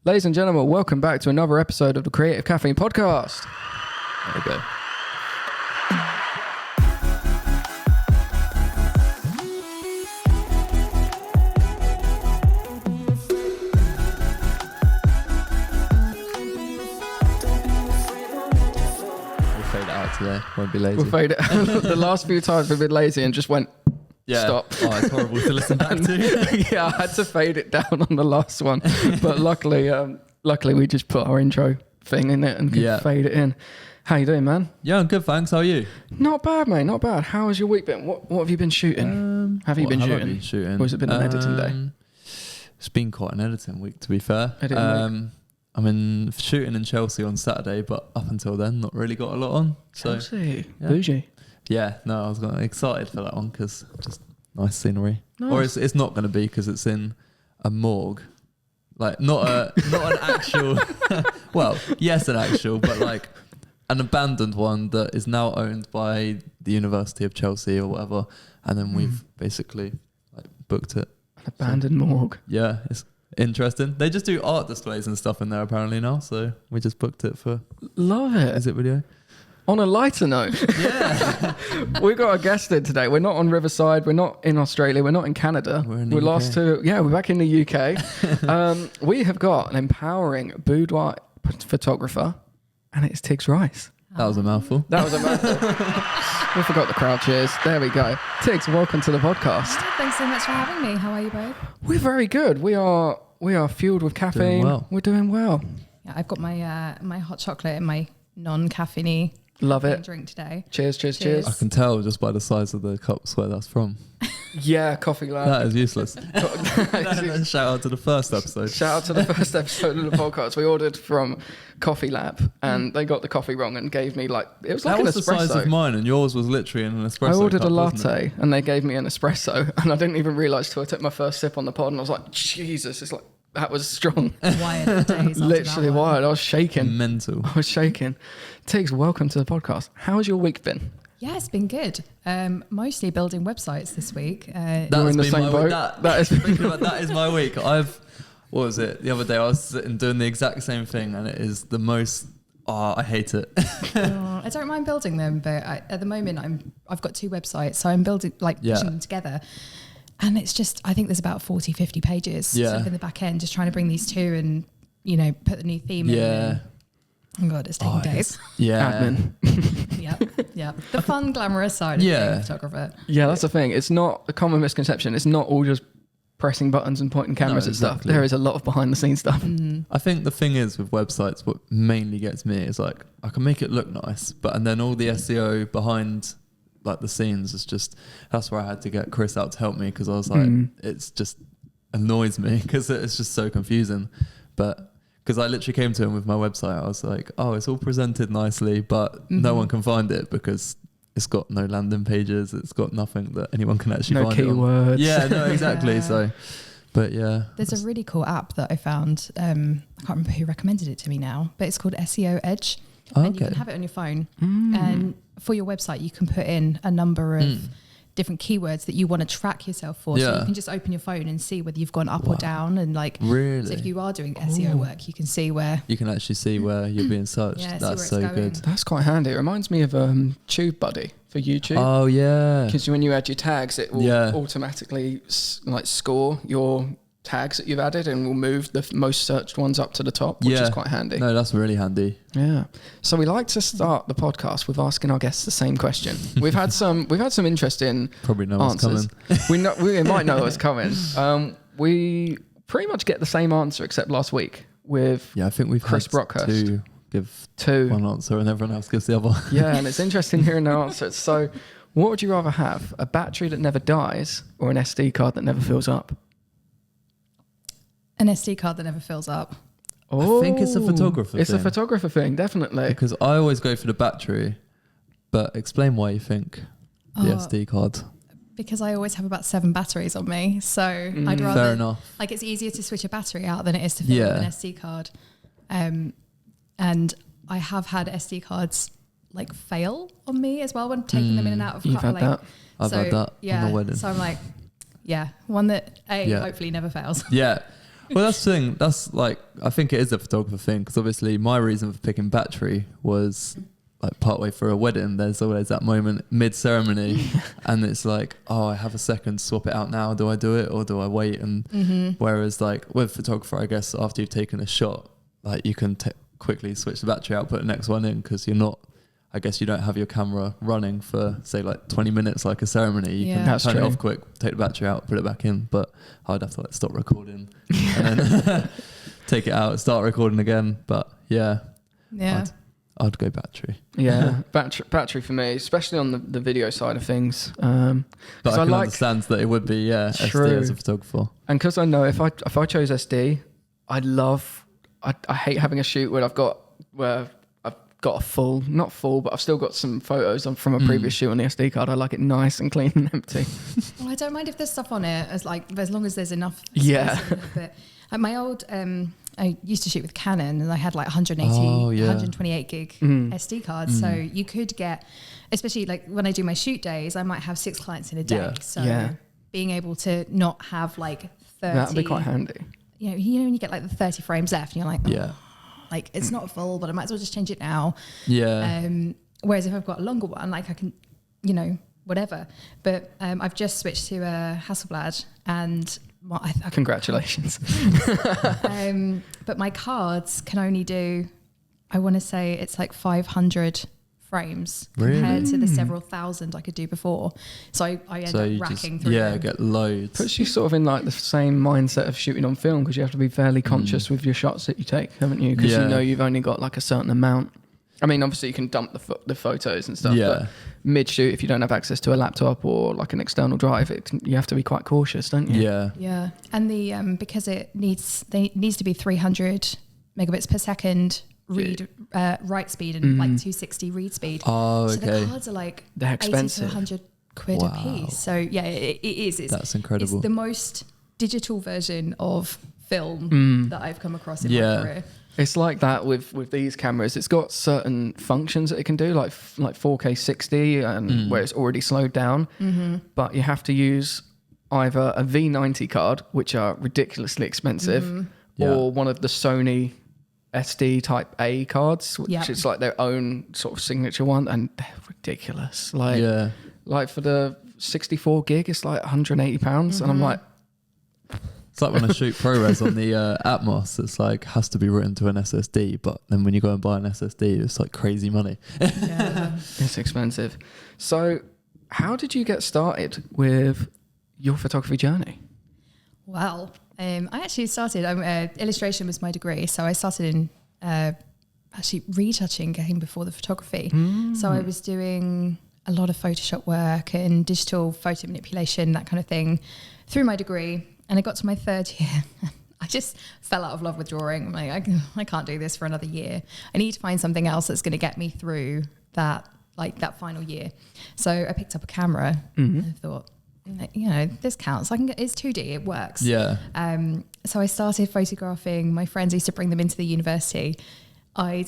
Ladies and gentlemen, welcome back to another episode of the Creative Caffeine podcast. There we go. We'll fade it out today. Won't be lazy. We'll fade it. The last few times we've been lazy and just went, stop. Oh, it's horrible to listen back to. Yeah, I had to fade it down on the last one. But luckily we just put our intro thing in it and could fade it in. How you doing, man? Yeah, I'm good, thanks. How are you? Not bad, mate. Not bad. How has your week been? What have you been shooting? Have you been shooting? Or has it been an editing day? It's been quite an editing week, to be fair. I'm in shooting in Chelsea on Saturday, but up until then, not really got a lot on. Chelsea, yeah. Bougie. Yeah, no, I was excited for that one because just nice scenery. Nice. Or it's not going to be because it's in a morgue, like not an actual. Well, yes, an actual, but like an abandoned one that is now owned by the University of Chelsea or whatever, and then we've basically like booked it. An abandoned morgue. Yeah, it's interesting. They just do art displays and stuff in there apparently now, so we just booked it for. Love it. Is it video? On a lighter note, we've got a guest in today. We're not on Riverside. We're not in Australia. We're not in Canada. We're in the UK. We're back in the UK. We have got an empowering boudoir photographer, and it's Tigz Rice. That was a mouthful. We forgot the crowd cheers. There we go. Tigz, welcome to the podcast. Thanks so much for having me. How are you both? We're very good. We are fueled with caffeine. We're doing well. Yeah, I've got my my hot chocolate and my non-caffeine. Love it. Drink today. Cheers. I can tell just by the size of the cups where that's from. Yeah, Coffee Lab. That is useless. Shout out to the first episode. Shout out to the first episode of the podcast. We ordered from Coffee Lab and they got the coffee wrong and gave me it was like an espresso. That was the size of mine and yours was literally an espresso. I ordered cup, a latte and they gave me an espresso and I didn't even realise till I took my first sip on the pod and I was like, Jesus, it's like, that was strong. Wired days. Literally wired. I was shaking. Mental. I was shaking. Tigz, welcome to the podcast. How has your week been? Yeah, it's been good. Mostly building websites this week. You're in the same boat. That is my week. What was it? The other day I was sitting doing the exact same thing and it is the most... Oh, I hate it. I don't mind building them, but at the moment I've got two websites, so I'm building, pushing them together. And it's just, I think there's about 40, 50 pages sort of in the back end, just trying to bring these two and, put the new theme in. Yeah. Oh God, it's taking days. Yeah. Admin. Yeah. The fun, glamorous side of being a photographer. Yeah, that's the thing. It's not a common misconception. It's not all just pressing buttons and pointing cameras at stuff. There is a lot of behind the scenes stuff. I think the thing is with websites, what mainly gets me is like, I can make it look nice, and then all the SEO behind like the scenes is just, that's where I had to get Chris out to help me because I was like, it's just annoys me because it's just so confusing. But because I literally came to him with my website, I was like, oh, it's all presented nicely, but no one can find it because it's got no landing pages. It's got nothing that anyone can actually find. No keywords. Yeah, no, exactly. Yeah. So, but yeah. There's a really cool app that I found. I can't remember who recommended it to me now, but it's called SEO Edge. And you can have it on your phone. And for your website, you can put in a number of different keywords that you want to track yourself for. So you can just open your phone and see whether you've gone up or down. And really? So if you are doing SEO work, you can see where... You can actually see where you're being searched. That's so good. That's quite handy. It reminds me of TubeBuddy for YouTube. Oh, yeah. Because when you add your tags, it will automatically score your tags that you've added and will move the most searched ones up to the top, which is quite handy. No, that's really handy. Yeah. So we like to start the podcast with asking our guests the same question. We've had some interesting probably know answers. What's coming. we might know what's coming. We pretty much get the same answer except last week with I think we've Chris had Brockhurst. to give one answer and everyone else gives the other. Yeah, and it's interesting hearing their answers. So what would you rather have? A battery that never dies or an SD card that never fills up? An SD card that never fills up. I think it's a photographer thing. It's a photographer thing, definitely. Because I always go for the battery, but explain why you think the SD card. Because I always have about 7 batteries on me. So I'd rather... Fair enough. It's easier to switch a battery out than it is to fill up an SD card. And I have had SD cards fail on me as well when taking them in and out of... You've had that? I've had that on the wedding. So I'm one that hopefully never fails. Yeah. Well, that's the thing. That's like, I think it is a photographer thing, because obviously my reason for picking battery was like partway through a wedding. There's always that moment mid-ceremony and it's like, oh, I have a second, swap it out now. Do I do it or do I wait? And whereas like with photographer, I guess after you've taken a shot, like you can quickly switch the battery out, put the next one in, because you're not, I guess you don't have your camera running for say like 20 minutes like a ceremony. You can turn it off quick, take the battery out, put it back in. But I'd have to like stop recording and then take it out, start recording again. But yeah. I'd go battery. Yeah, battery for me, especially on the video side of things. But I can understand that it would be SD as a photographer. And because I know if I chose SD, I hate having a shoot where I've got a full, not full, but I've still got some photos from a previous shoot on the SD card. I like it nice and clean and empty. Well, I don't mind if there's stuff on it, as long as there's enough. Yeah. But my old, I used to shoot with Canon, and I had like 128 gig SD cards. So you could get, especially like when I do my shoot days, I might have 6 clients in a day. So being able to not have like 30. That'd be quite handy. You know, when you get like the 30 frames left, and you're like, like it's not full, but I might as well just change it now. Yeah. Whereas if I've got a longer one, like I can, you know, whatever. But I've just switched to a Hasselblad, and congratulations. But my cards can only do, I want to say it's like 500 frames compared to the several thousand I could do before. So I end up racking through them. Get loads. Puts you sort of in like the same mindset of shooting on film, because you have to be fairly conscious with your shots that you take, haven't you? Because you know you've only got like a certain amount. I mean, obviously you can dump the photos and stuff, but mid-shoot, if you don't have access to a laptop or like an external drive, you have to be quite cautious, don't you? Yeah. And the because it needs to be 300 megabits per second write speed and like 260 read speed. Oh, okay. So the cards are like they're expensive. 80 to 100 quid a piece. So yeah, it is. That's incredible. It's the most digital version of film that I've come across in my career. It's like that with these cameras. It's got certain functions that it can do, like 4K 60, and where it's already slowed down. But you have to use either a V90 card, which are ridiculously expensive, or one of the Sony SD Type A cards, which is like their own sort of signature one, and they're ridiculous. Like for the 64 gig, it's like £180, and I'm like. It's like when I shoot ProRes on the Atmos, it's like has to be written to an SSD, but then when you go and buy an SSD, it's like crazy money. It's expensive. So how did you get started with your photography journey? Well, I actually started, illustration was my degree, so I started in actually retouching came before the photography. So I was doing a lot of Photoshop work and digital photo manipulation, that kind of thing, through my degree. And I got to my 3rd year. I just fell out of love with drawing. I'm like, I can't do this for another year. I need to find something else that's going to get me through that final year. So I picked up a camera and I thought, you know, this counts. It's 2D, it works. Yeah. So I started photographing my friends. I used to bring them into the university. I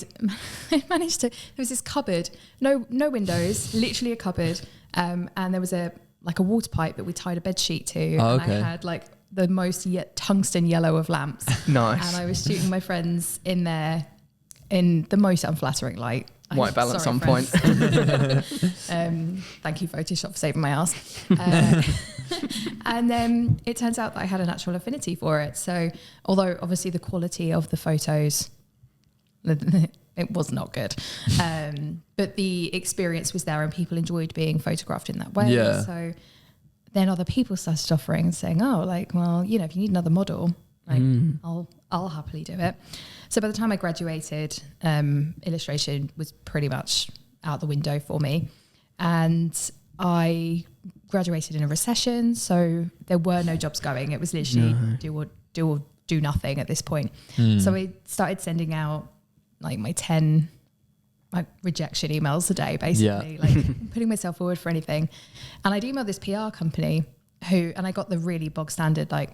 managed to. There was this cupboard, no windows, literally a cupboard, and there was a water pipe that we tied a bed sheet to. And I had like the most tungsten yellow of lamps. Nice. And I was shooting my friends in there in the most unflattering light. White balance on point. Thank you, Photoshop, for saving my ass. And then it turns out that I had a natural affinity for it. So although obviously the quality of the photos, it was not good. But the experience was there and people enjoyed being photographed in that way. Yeah. So then other people started offering and saying, oh, like, well, you know, if you need another model, like, I'll happily do it. So by the time I graduated, illustration was pretty much out the window for me. And I graduated in a recession, so there were no jobs going. It was literally do or do nothing at this point. So I started sending out like my 10 rejection emails a day, basically, like putting myself forward for anything. And I'd emailed this PR company and I got the really bog standard, like,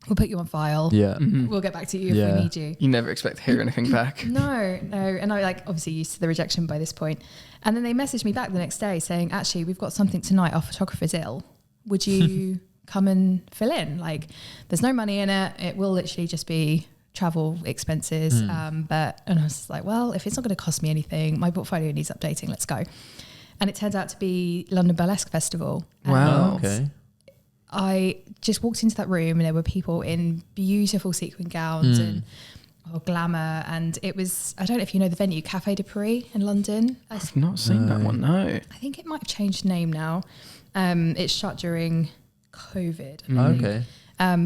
we'll put you on file. Yeah. We'll get back to you if we need you. You never expect to hear anything back. No. And I obviously used to the rejection by this point. And then they messaged me back the next day saying, actually, we've got something tonight. Our photographer's ill. Would you come and fill in. Like, there's no money in it. It will literally just be travel expenses. And I was just like, well, if it's not going to cost me anything, my portfolio needs updating. Let's go. And it turned out to be London Burlesque Festival. Wow. Okay. I just walked into that room and there were people in beautiful sequin gowns and glamour. And it was, I don't know if you know the venue, Café de Paris in London. I've not seen that one, no. I think it might have changed name now. It's shut during COVID. Okay.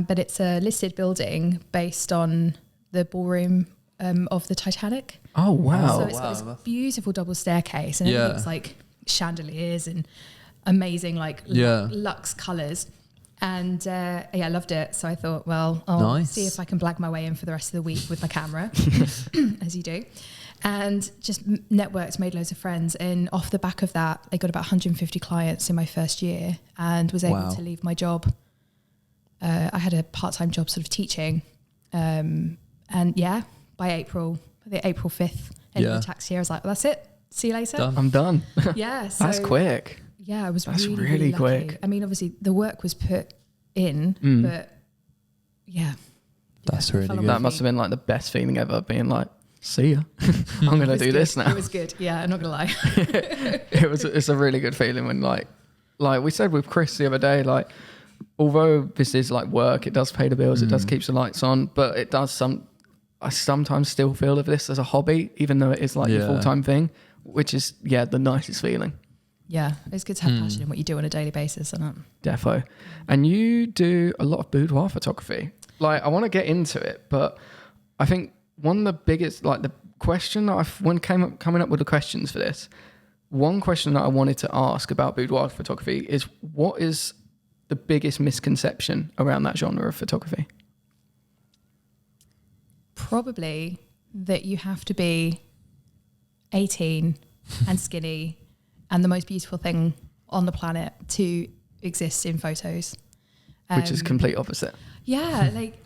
But it's a listed building based on the ballroom of the Titanic. Oh, wow. So it's got this beautiful double staircase and everything's like chandeliers and amazing like luxe colours. And I loved it. So I thought, well, I'll see if I can blag my way in for the rest of the week with my camera, as you do. And just networked, made loads of friends. And off the back of that, I got about 150 clients in my first year and was able to leave my job. I had a part-time job sort of teaching. And by April 5th, end of the tax year, I was like, well, that's it. See you later. Done. I'm done. Yeah. So, that's quick. Yeah, I was That's really lucky. quick. I mean, obviously the work was put in, but That's really good. That must have been like the best feeling ever, being like, see ya. I'm going to do this now. It was good. Yeah, I'm not going to lie. It's a really good feeling when like we said with Chris the other day, like, although this is like work, it does pay the bills, it does keep the lights on, but it does I sometimes still feel of this as a hobby, even though it is like your full-time thing, which is, the nicest feeling. Yeah, it's good to have passion in what you do on a daily basis, isn't it? Defo. And you do a lot of boudoir photography. Like, I want to get into it, but I think one of the biggest, like the question that coming up with the questions for this, one question that I wanted to ask about boudoir photography is, what is the biggest misconception around that genre of photography? Probably that you have to be 18 and skinny and the most beautiful thing on the planet to exist in photos. Which is complete opposite. Yeah, like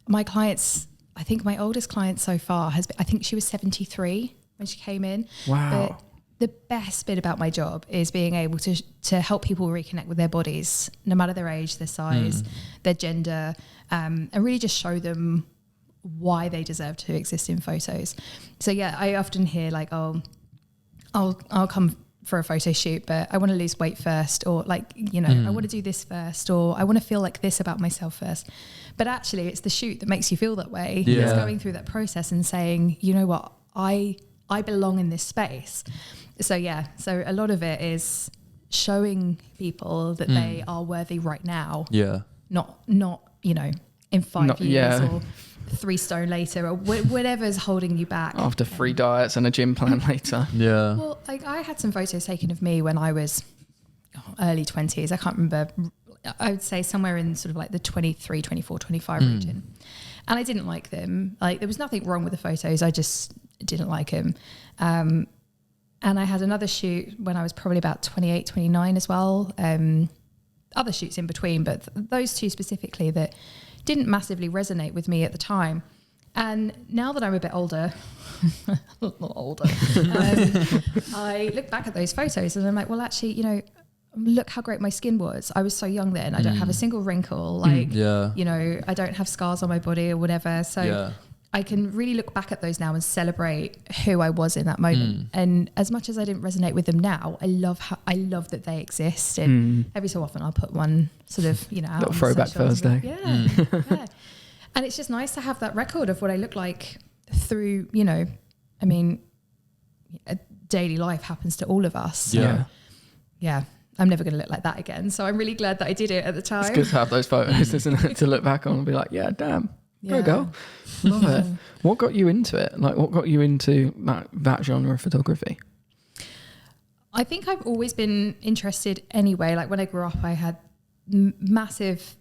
my clients, I think my oldest client so far I think she was 73 when she came in. Wow. But the best bit about my job is being able to help people reconnect with their bodies, no matter their age, their size, their gender, and really just show them why they deserve to exist in photos. So yeah, I often hear like, oh, I'll come for a photo shoot, but I want to lose weight first, or like, I want to do this first, or I want to feel like this about myself first. But actually it's the shoot that makes you feel that way. Yeah. It's going through that process and saying, you know what, I belong in this space. So so a lot of it is showing people that they are worthy right now. Yeah. Not in 5 years or 3 stone later, or whatever's holding you back. After 3 diets and a gym plan later. Yeah. Well, like I had some photos taken of me when I was early 20s. I can't remember. I would say somewhere in sort of like the 23, 24, 25 region. And I didn't like them. Like, there was nothing wrong with the photos. I just didn't like them. And I had another shoot when I was probably about 28, 29 as well. Other shoots in between, but those two specifically that didn't massively resonate with me at the time. And now that I'm a bit older, I look back at those photos and I'm like, well, actually, look how great my skin was. I was so young then. I don't have a single wrinkle. I don't have scars on my body or whatever. So I can really look back at those now and celebrate who I was in that moment. And as much as I didn't resonate with them now, I love that they exist. And every so often I'll put one sort of, out. Little throwback Thursday. Yeah. And it's just nice to have that record of what I look like through, daily life happens to all of us. So, yeah. I'm never going to look like that again. So I'm really glad that I did it at the time. It's good to have those photos, isn't it? To look back on and be like, yeah, damn. Go girl. Love it. What got you into it? Like, what got you into that genre of photography? I think I've always been interested anyway. Like, when I grew up, I had massive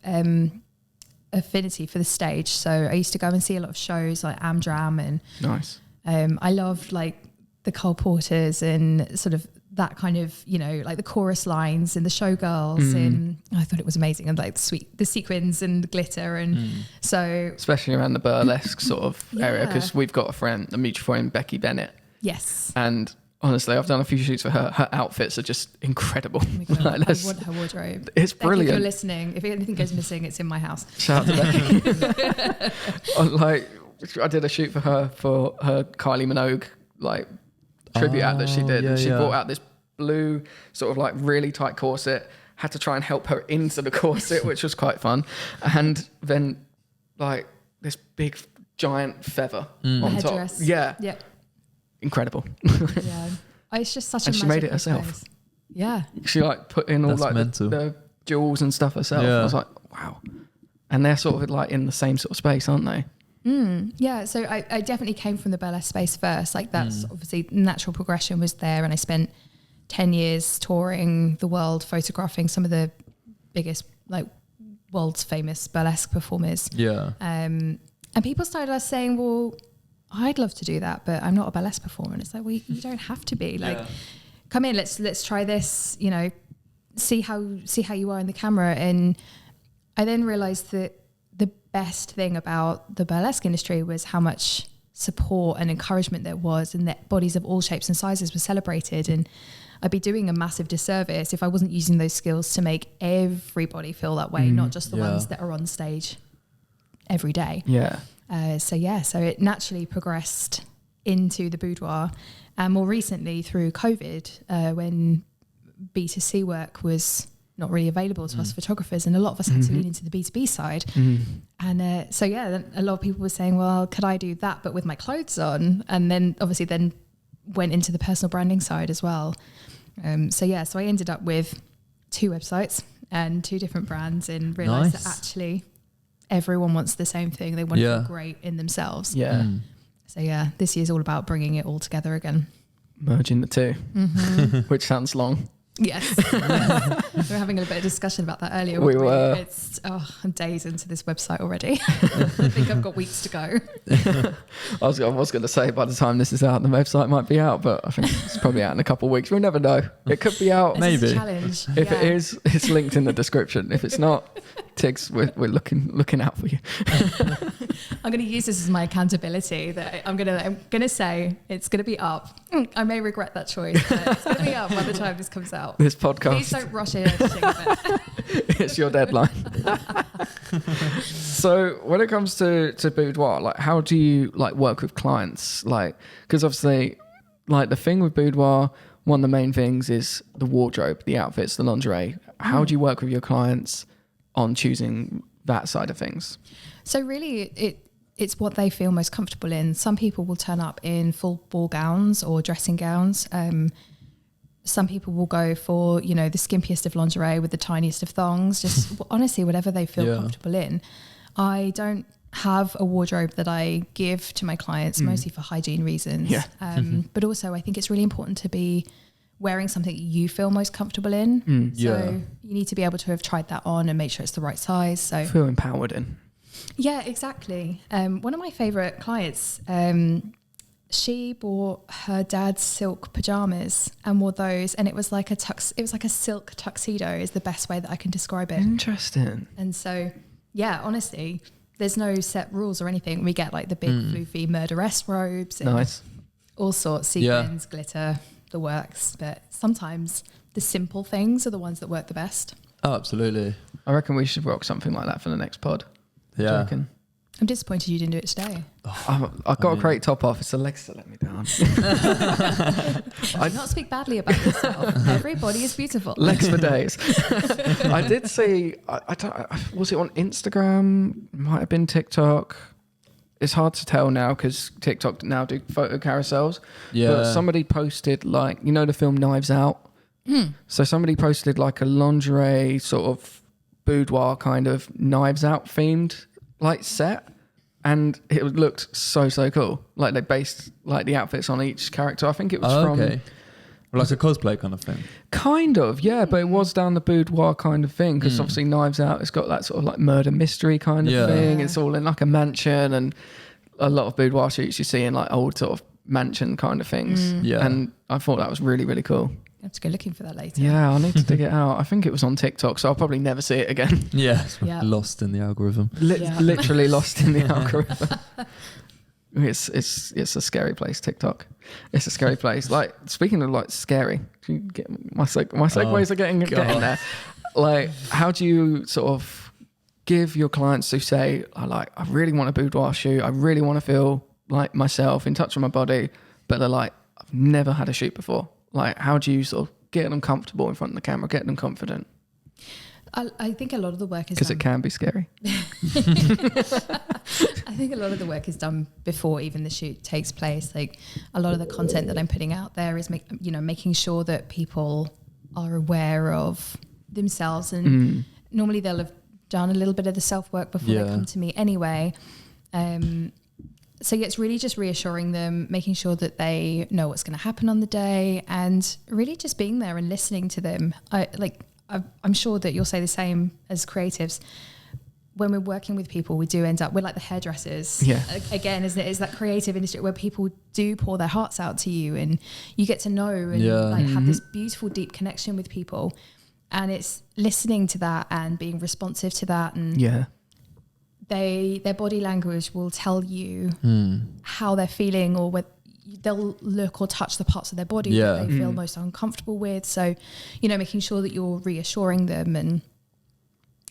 affinity for the stage. So I used to go and see a lot of shows like Amdram, and nice. I loved like the Cole Porters and sort of that kind of, like the chorus lines and the showgirls, and I thought it was amazing, and like the sequins and the glitter, and so especially around the burlesque sort of area, because we've got a mutual friend, Becky Bennett. Yes. And honestly, I've done a few shoots for her. Her outfits are just incredible. Oh my God, Like, I want her wardrobe. it's Becky, brilliant. if you're listening, if anything goes missing, it's in my house. Shout out to Becky. Like, I did a shoot for her Kylie Minogue like tribute ad that she did. Yeah, and she yeah. brought out this blue sort of like really tight corset. Had to try and help her into the corset, which was quite fun. And then like this big giant feather on top. Headdress. Yeah, Yep. incredible. Yeah. It's just such And a she made it magical herself. space. Yeah. She like put in all That's like mental. the jewels and stuff herself. Yeah. I was like, wow. And they're sort of like in the same sort of space, aren't they? Yeah, so I definitely came from the burlesque space first. Like that's obviously natural progression was there, and I spent 10 years touring the world, photographing some of the biggest, like world's famous burlesque performers. Yeah. And people started us saying, well, I'd love to do that, but I'm not a burlesque performer. And it's like, well, you don't have to be. Like, come in, let's try this, you know, see how you are in the camera. And I then realized that the best thing about the burlesque industry was how much support and encouragement there was, and that bodies of all shapes and sizes were celebrated. And I'd be doing a massive disservice if I wasn't using those skills to make everybody feel that way, not just the ones that are on stage every day. Yeah. So it naturally progressed into the boudoir, and more recently through COVID, when B2C work was not really available to us photographers, and a lot of us had to lean into the B2B side. And then a lot of people were saying, well, could I do that but with my clothes on? And then obviously then went into the personal branding side as well. So I ended up with 2 websites and 2 different brands, and realized that actually everyone wants the same thing. They want to feel great in themselves. Yeah. So this year's all about bringing it all together again. Merging the 2, which sounds long. Yes. We were having a bit of discussion about that earlier. We were. It's I'm days into this website already. I think I've got weeks to go. I was going to say by the time this is out, the website might be out, but I think it's probably out in a couple of weeks. We'll never know. It could be out. This is Maybe. a challenge. If it is, it's linked in the description. If it's not, Tigz, we're looking out for you. I'm going to use this as my accountability. That I'm going to say it's going to be up. I may regret that choice, but it's going to be up by the time this comes out. This podcast. Please don't rush in editing of it. It's your deadline. So when it comes to boudoir, like how do you like work with clients? Like, because obviously, like the thing with boudoir, one of the main things is the wardrobe, the outfits, the lingerie. How do you work with your clients on choosing that side of things? So really, it's what they feel most comfortable in. Some people will turn up in full ball gowns or dressing gowns. Some people will go for, the skimpiest of lingerie with the tiniest of thongs, just honestly, whatever they feel comfortable in. I don't have a wardrobe that I give to my clients, mostly for hygiene reasons. Yeah. But also I think it's really important to be wearing something you feel most comfortable in. So you need to be able to have tried that on and make sure it's the right size. So Feel empowered in. Yeah, exactly. One of my favorite clients, she bought her dad's silk pajamas and wore those, and it was like a silk tuxedo is the best way that I can describe it. Interesting. And so, honestly, there's no set rules or anything. We get like the big floofy murderess robes and Nice. all sorts, sequins, glitter, the works. But sometimes the simple things are the ones that work the best. Oh, absolutely. I reckon we should rock something like that for the next pod. Yeah. I'm disappointed you didn't do it today. I've got a great top off. It's Alexa let me down. Do not speak badly about yourself. Everybody is beautiful. Legs for days. I did see, I don't, was it on Instagram? Might have been TikTok. It's hard to tell now because TikTok now do photo carousels. Yeah. But somebody posted the film Knives Out? So somebody posted like a lingerie sort of boudoir kind of Knives Out themed like set. And it looked so cool. Like they based like the outfits on each character. I think it was from... Okay. Like a cosplay kind of thing. Kind of, yeah, but it was down the boudoir kind of thing because obviously Knives Out, it's got that sort of like murder mystery kind of thing. Yeah. It's all in like a mansion, and a lot of boudoir shoots you see in like old sort of mansion kind of things. Yeah. And I thought that was really, really cool. I have to go looking for that later. Yeah, I need to dig it out. I think it was on TikTok, so I'll probably never see it again. Yeah. Yeah. Lost in the algorithm. Literally lost in the algorithm. It's a scary place, TikTok. It's a scary place. Like, speaking of like scary, do you get my segues are getting there. Like, how do you sort of give your clients who say, I really want a boudoir shoot, I really want to feel like myself, in touch with my body, but they're like, I've never had a shoot before. Like, how do you sort of get them comfortable in front of the camera, get them confident? I think a lot of the work is because it can be scary. I think a lot of the work is done before even the shoot takes place. Like, a lot of the content that I'm putting out there is making sure that people are aware of themselves, and normally they'll have done a little bit of the self work before they come to me anyway. So yeah, it's really just reassuring them, making sure that they know what's going to happen on the day, and really just being there and listening to them. I'm sure that you'll say the same as creatives. When we're working with people, we do end up, we're like the hairdressers. Yeah. Again, isn't it? It's that creative industry where people do pour their hearts out to you, and you get to know and have this beautiful, deep connection with people. And it's listening to that and being responsive to that. And their body language will tell you how they're feeling, or what they'll look or touch the parts of their body that they feel most uncomfortable with. So, making sure that you're reassuring them, and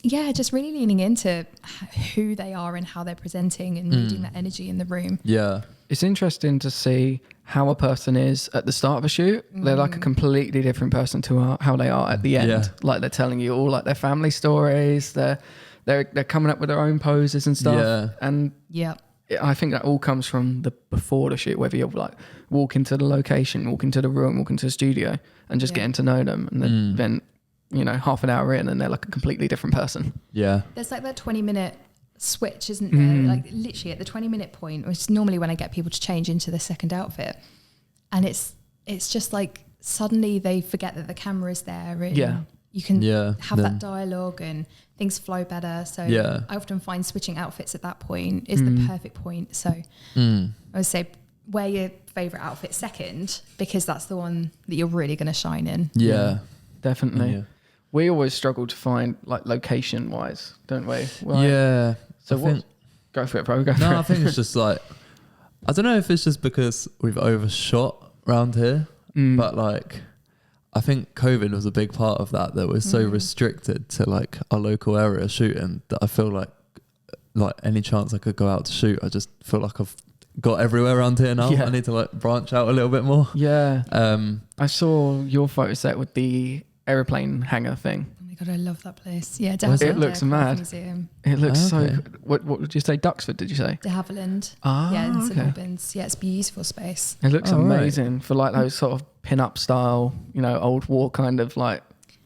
just really leaning into who they are and how they're presenting, and reading that energy in the room. Yeah. It's interesting to see how a person is at the start of a shoot. They're like a completely different person to how they are at the end. Yeah. Like, they're telling you all like their family stories. They're coming up with their own poses and stuff. Yeah. And I think that all comes from the before the shoot, whether you're like walk into the location, walk into the room, walk into the studio, and just getting to know them. And then half an hour in, and they're like a completely different person. Yeah. There's like that 20-minute switch, isn't there? Like, literally at the 20-minute point, which is normally when I get people to change into the second outfit. And it's just like suddenly they forget that the camera is there, and you can have that dialogue and things flow better. So I often find switching outfits at that point is the perfect point. So I would say wear your favourite outfit second, because that's the one that you're really going to shine in. Yeah, definitely. Yeah. We always struggle to find, like, location wise, don't we? Yeah. So go for it, bro. Go for it. I think it's just like, I don't know if it's just because we've overshot around here, but like, I think COVID was a big part of that we're so restricted to like our local area shooting, that I feel like any chance I could go out to shoot, I just feel like I've got everywhere around here now. I need to like branch out a little bit more. I saw your photo set with the aeroplane hangar thing. Oh my God, I love that place. Yeah, De Havilland. It looks mad. Museum. It looks so good. What did you say? Duxford, did you say? De Havilland. In St Albans. Yeah, it's a beautiful space. It looks amazing for like those sort of pin-up style, old war kind of like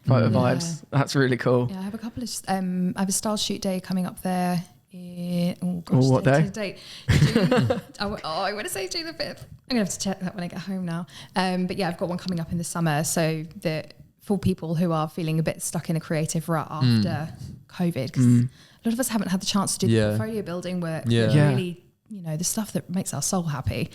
photo vibes. That's really cool. Yeah, I have a couple of I have a style shoot day coming up there. What day? I want to say June the 5th. I'm going to have to check that when I get home now. But yeah, I've got one coming up in the summer. So that for people who are feeling a bit stuck in a creative rut after COVID, because a lot of us haven't had the chance to do the portfolio building work. Really, the stuff that makes our soul happy.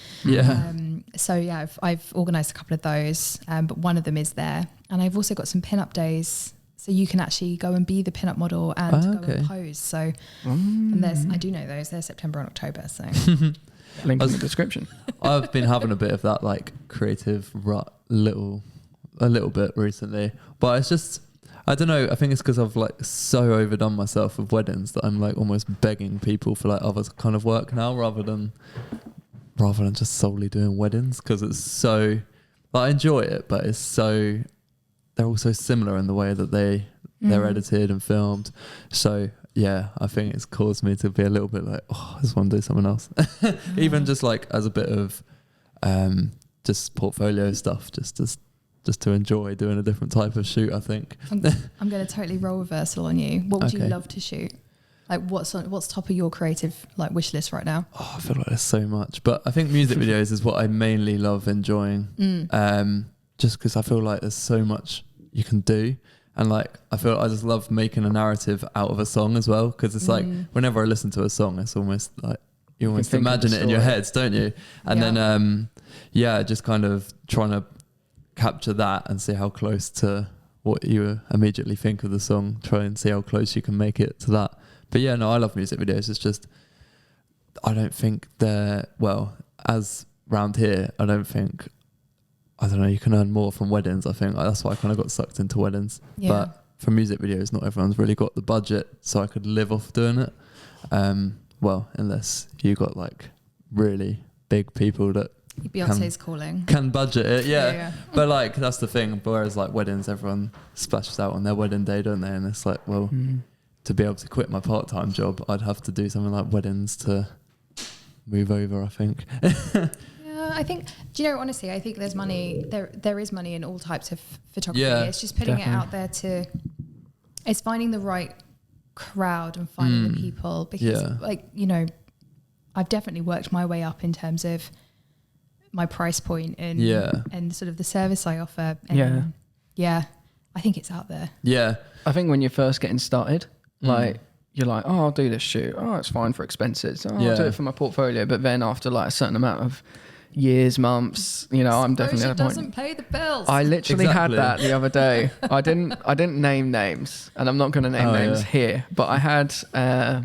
So yeah, I've organised a couple of those, but one of them is there. And I've also got some pin-up days, so you can actually go and be the pin-up model and go and pose. So, and I do know those. They're September and October. So, link in the description. I've been having a bit of that like creative rut, a little bit recently, but it's just, I don't know. I think it's because I've like so overdone myself with weddings that I'm like almost begging people for like other kind of work now, rather than just solely doing weddings, because it's so. I enjoy it, but it's so. They're all so similar in the way that they're edited and filmed. So yeah, I think it's caused me to be a little bit like, I just want to do something else. Even just like as a bit of just portfolio stuff, just to enjoy doing a different type of shoot, I think. I'm going to totally role reversal on you. What would you love to shoot? Like what's top of your creative like wish list right now? I feel like there's so much, but I think music videos is what I mainly love enjoying. Just because I feel like there's so much you can do, and like I feel like I just love making a narrative out of a song as well, because it's like whenever I listen to a song, it's almost like you almost imagine it in your heads, don't you? And then just kind of trying to capture that and see how close to what you immediately think of the song, try and see how close you can make it to that. But yeah, no, I love music videos. It's just I don't think they're as round here, I don't know, you can earn more from weddings. I think that's why I kind of got sucked into weddings. Yeah. But for music videos, not everyone's really got the budget, so I could live off doing it. Well, unless you got like really big people that Beyonce's calling. Can budget it, Yeah. But like that's the thing. Whereas like weddings, everyone splashes out on their wedding day, don't they? And it's like, well, to be able to quit my part-time job, I'd have to do something like weddings to move over, I think. Yeah, I think, do you know, honestly, I think there's money, there is money in all types of photography. Yeah, it's just putting it out there it's finding the right crowd and finding the people, because like, you know, I've definitely worked my way up in terms of my price point and sort of the service I offer. And I think it's out there. Yeah. I think when you're first getting started, like you're like, oh, I'll do this shoot. Oh, it's fine for expenses. Oh, I'll do it for my portfolio. But then after like a certain amount of years, months, you know, I'm definitely at a point. Doesn't pay the bills. I literally had that the other day. I didn't name names, and I'm not going to name names here. But I had how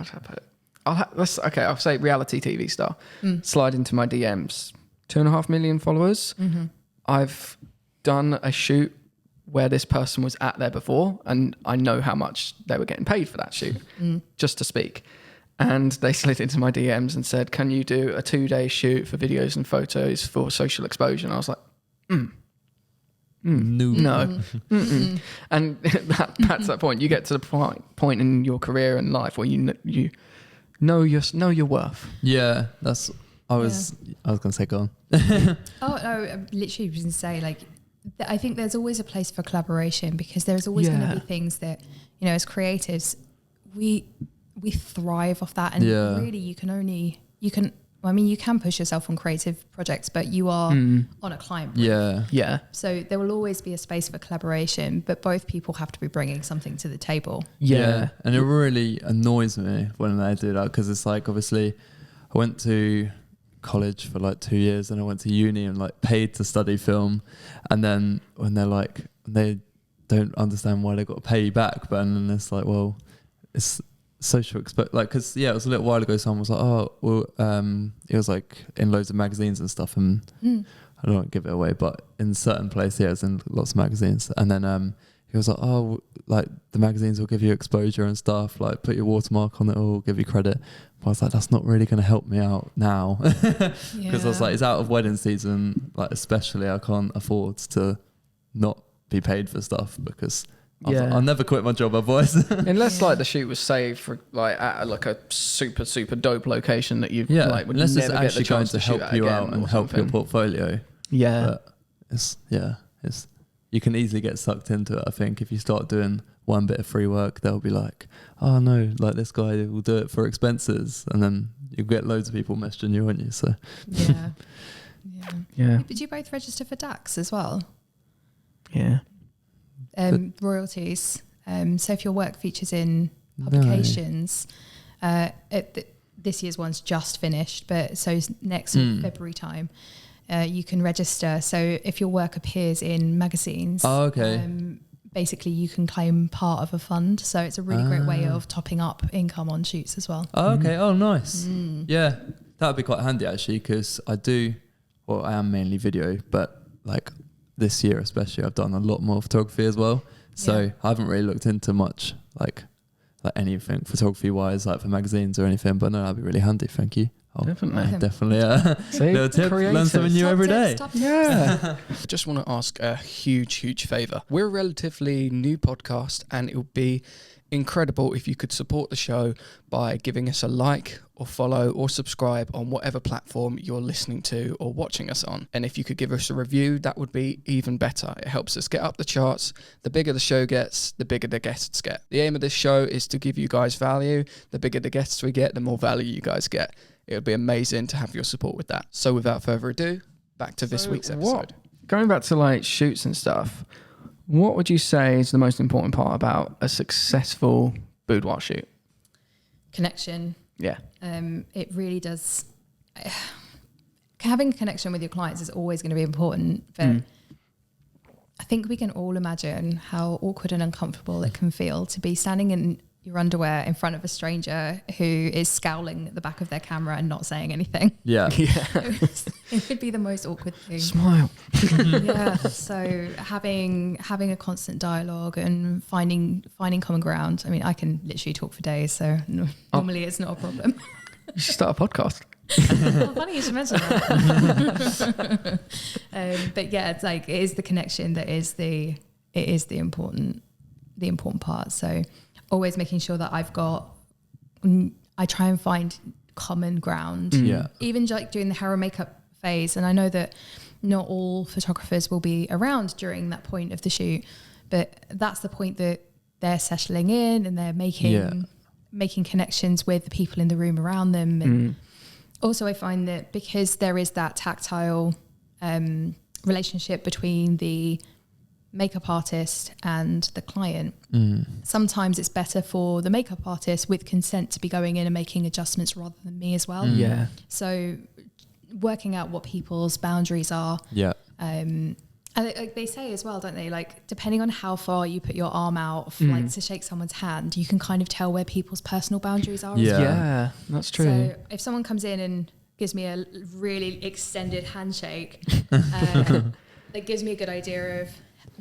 do I put it? I'll say reality TV star. Slide into my DMs. 2.5 million followers. I've done a shoot where this person was at there before, and I know how much they were getting paid for that shoot, just to speak. And they slid into my DMs and said, can you do a 2-day shoot for videos and photos for social exposure? And I was like, no. And that's that point. You get to the point in your career and life where you know your worth. Yeah, that's. I was going to say, go on. Oh no, I literally was going to say, like, I think there's always a place for collaboration, because there's always going to be things that, you know, as creatives, we thrive off that, and really you can push yourself on creative projects, but you are on a client brief. Yeah. So there will always be a space for collaboration, but both people have to be bringing something to the table. Yeah. And it really annoys me when they do that, because it's like, obviously I went to college for like 2 years and I went to uni and like paid to study film, and then when they're like, they don't understand why they got to pay you back, but then it's like, well, it's social like, because it was a little while ago, someone was like, oh well, it was like in loads of magazines and stuff, and I don't want to give it away, but in certain places, it was in lots of magazines, and then he was like, oh, like the magazines will give you exposure and stuff, like put your watermark on it, or give you credit. But I was like, that's not really going to help me out now, because I was like, it's out of wedding season, like especially I can't afford to not be paid for stuff, because I'll never quit my job otherwise. Unless like the shoot was saved for like at like a super dope location that you like would unless never it's get actually the chance going to help you out and help your portfolio. But it's you can easily get sucked into it. I think if you start doing one bit of free work, they'll be like, oh no, like this guy will do it for expenses, and then you get loads of people messaging you, won't you? So yeah. But you both register for DAX as well? Yeah. Royalties. So if your work features in publications, this year's one's just finished, but so next February time, you can register. So if your work appears in magazines, basically you can claim part of a fund. So it's a really great way of topping up income on shoots as well. Oh, okay. Oh, nice. Yeah, that would be quite handy actually, because I am mainly video, but like this year especially, I've done a lot more photography as well. So I haven't really looked into much like anything photography wise, like for magazines or anything. But no, that'd be really handy. Thank you. Definitely. Little tip, learn something new every day. I just want to ask a huge favour. We're a relatively new podcast, and it would be incredible if you could support the show by giving us a like or follow or subscribe on whatever platform you're listening to or watching us on. And if you could give us a review, that would be even better. It helps us get up the charts. The bigger the show gets, the bigger the guests get. The aim of this show is to give you guys value. The bigger the guests we get, the more value you guys get. It would be amazing to have your support with that. So without further ado, back to this week's episode. Going back to like shoots and stuff, what would you say is the most important part about a successful boudoir shoot? Connection. Yeah. It really does. Having a connection with your clients is always going to be important, but I think we can all imagine how awkward and uncomfortable it can feel to be standing in your underwear in front of a stranger who is scowling at the back of their camera and not saying anything. Yeah. It would be the most awkward thing. Smile. Yeah. So having a constant dialogue and finding common ground. I mean, I can literally talk for days, so normally it's not a problem. You should start a podcast. Well, funny you should mention that. But yeah, it's like it is the connection that is the important part. So always making sure that I try and find common ground. Yeah. Even like during the hair and makeup phase, and I know that not all photographers will be around during that point of the shoot, but that's the point that they're settling in and they're making connections with the people in the room around them. And also I find that because there is that tactile relationship between the makeup artist and the client, sometimes it's better for the makeup artist with consent to be going in and making adjustments rather than me as well. Yeah. So working out what people's boundaries are. Yeah. And they say as well, don't they? Like, depending on how far you put your arm out, like to shake someone's hand, you can kind of tell where people's personal boundaries are. Yeah. Yeah, that's true. So if someone comes in and gives me a really extended handshake, that gives me a good idea of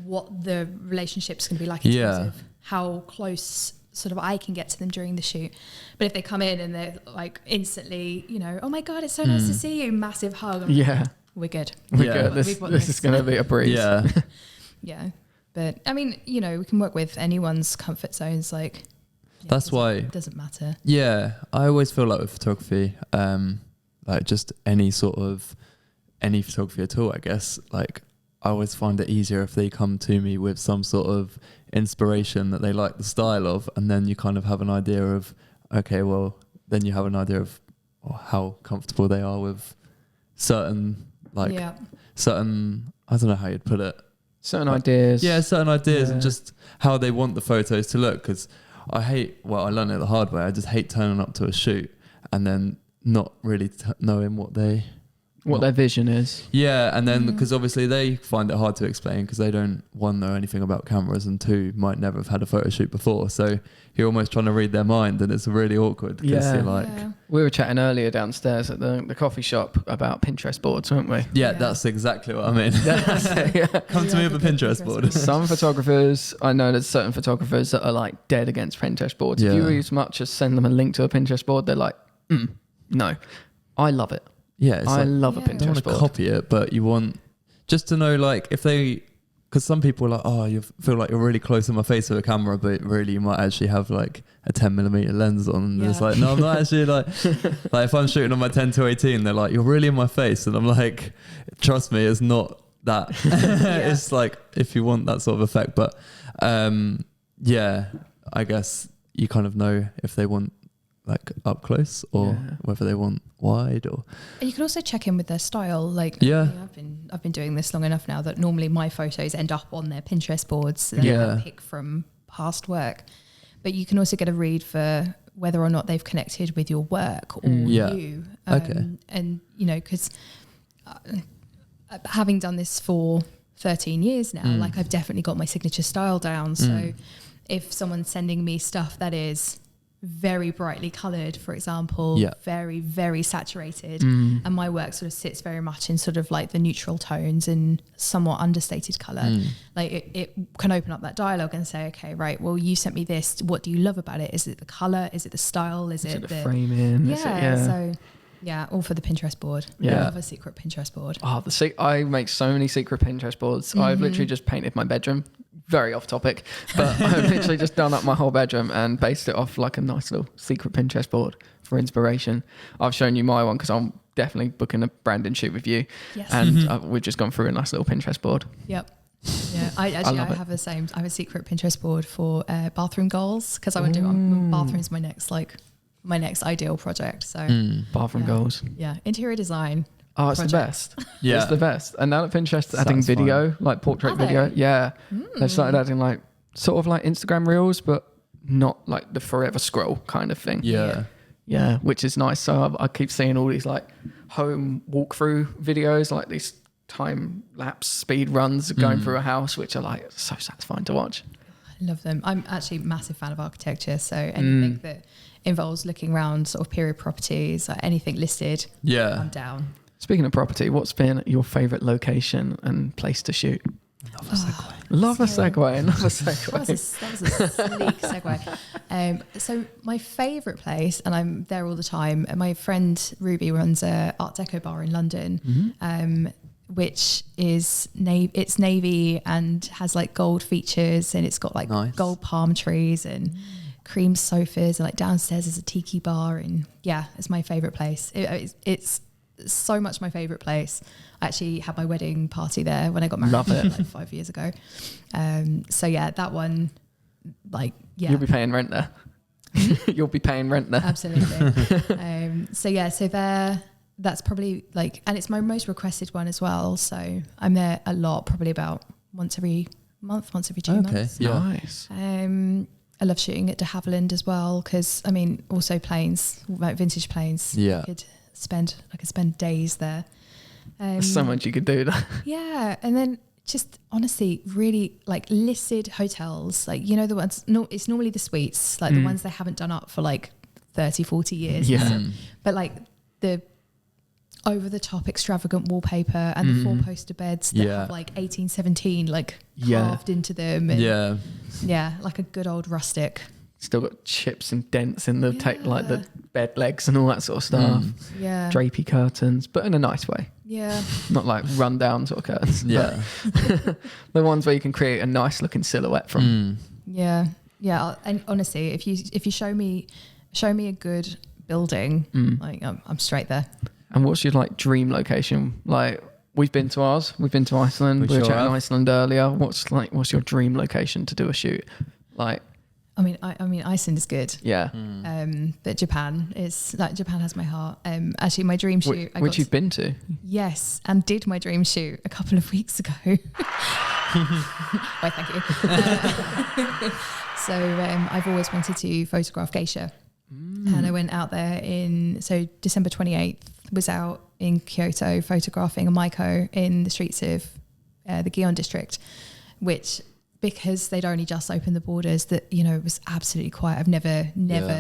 what the relationship's going to be like in terms of how close sort of I can get to them during the shoot. But if they come in and they're like instantly, oh my God, it's so nice to see you, massive hug. We're good. We're good. This is going to be a breeze. Yeah. Yeah. But I mean, we can work with anyone's comfort zones. Like, that's why it doesn't matter. Yeah. I always feel like with photography, like just any photography at all, I guess, like I always find it easier if they come to me with some sort of inspiration that they like the style of, and then you kind of have an idea of, okay, well, then you have an idea of how comfortable they are with certain, I don't know how you'd put it. Certain ideas. Yeah, certain ideas and just how they want the photos to look. Because I learned it the hard way. I just hate turning up to a shoot and then not really knowing what their vision is. Yeah, and then because obviously they find it hard to explain because they don't, one, know anything about cameras, and two, might never have had a photo shoot before. So you're almost trying to read their mind, and it's really awkward. Because you're like, we were chatting earlier downstairs at the coffee shop about Pinterest boards, weren't we? Yeah, that's exactly what I mean. Come to me with a Pinterest board. Some photographers, I know there's certain photographers that are like dead against Pinterest boards. If you as much as send them a link to a Pinterest board, they're like, no, I love it. Yeah, I love a Pinterest board. You don't want to copy it, but you want just to know, like, if they, because some people are like, oh, you feel like you're really close to my face with a camera, but really you might actually have like a 10mm lens on. And it's like, no, I'm not actually like if I'm shooting on my 10-18, they're like, you're really in my face. And I'm like, trust me, it's not that. It's like, if you want that sort of effect. But I guess you kind of know if they want like up close or whether they want wide, or and you can also check in with their style. Like I've been doing this long enough now that normally my photos end up on their Pinterest boards that I pick from past work, but you can also get a read for whether or not they've connected with your work or you. And because having done this for 13 years now, like I've definitely got my signature style down. So if someone's sending me stuff that is very brightly coloured, for example, very, very saturated, and my work sort of sits very much in sort of like the neutral tones and somewhat understated colour, like it can open up that dialogue and say, okay, right, well, you sent me this, what do you love about it? Is it the colour? Is it the style? Is it the framing? So all for the Pinterest board. I have a secret Pinterest board. I make so many secret Pinterest boards. I've literally just painted my bedroom. Very off topic, but I've literally just done up my whole bedroom and based it off like a nice little secret Pinterest board for inspiration. I've shown you my one because I'm definitely booking a branding shoot with you, and we've just gone through a nice little Pinterest board. Yep. Yeah, I have the same. I have a secret Pinterest board for bathroom goals because I want to do bathrooms my next ideal project. So bathroom goals. Yeah, interior design. Oh, it's the best. Yeah. It's the best. And now that Pinterest adding video, like portrait video. Yeah. They've started adding like sort of like Instagram reels, but not like the forever scroll kind of thing. Yeah. Yeah. Which is nice. So I keep seeing all these like home walkthrough videos, like these time lapse speed runs going through a house, which are like so satisfying to watch. I love them. I'm actually a massive fan of architecture, so anything that involves looking around sort of period properties, like anything listed, I'm down. Speaking of property, what's been your favourite location and place to shoot? Love a segue. That was a sleek segue. So my favourite place, and I'm there all the time, my friend Ruby runs a Art Deco bar in London, which is it's navy and has like gold features, and it's got like gold palm trees and cream sofas, and like downstairs is a tiki bar, and it's my favourite place. It's so much my favourite place. I actually had my wedding party there when I got married. Love it. Like 5 years ago. So yeah, that one, like, yeah. You'll be paying rent there. You'll be paying rent there. Absolutely. So there, that's probably like, and it's my most requested one as well. So I'm there a lot, probably about once every month, once every 2 months. Yeah. Nice. I love shooting at de Havilland as well, because I mean, also planes, like vintage planes. Yeah. I could spend days there. There's so much you could do there. Yeah, and then just honestly, really like listed hotels, like, you know, the ones, it's normally the suites, like the ones they haven't done up for like 30, 40 years. Yeah. But like the over the top extravagant wallpaper and the 4-poster beds that have like 1817 like carved into them. And like a good old rustic. Still got chips and dents in the like the bed legs and all that sort of stuff. Yeah. Drapey curtains, but in a nice way. Yeah. Not like run down sort of curtains. Yeah. The ones where you can create a nice looking silhouette from. Yeah. Yeah. And honestly, if you show me a good building, like I'm straight there. And what's your like dream location? Like we've been to ours. We've been to Iceland. We were chatting Iceland earlier. What's your dream location to do a shoot? Like, I mean, Iceland is good. Yeah. But Japan has my heart. Actually, my dream shoot. Which you've been to? Yes, and did my dream shoot a couple of weeks ago. Why, thank you. So I've always wanted to photograph geisha. And I went out there December 28th, was out in Kyoto photographing a maiko in the streets of the Gion district, which, because they'd only just opened the borders, that, you know, it was absolutely quiet. I've never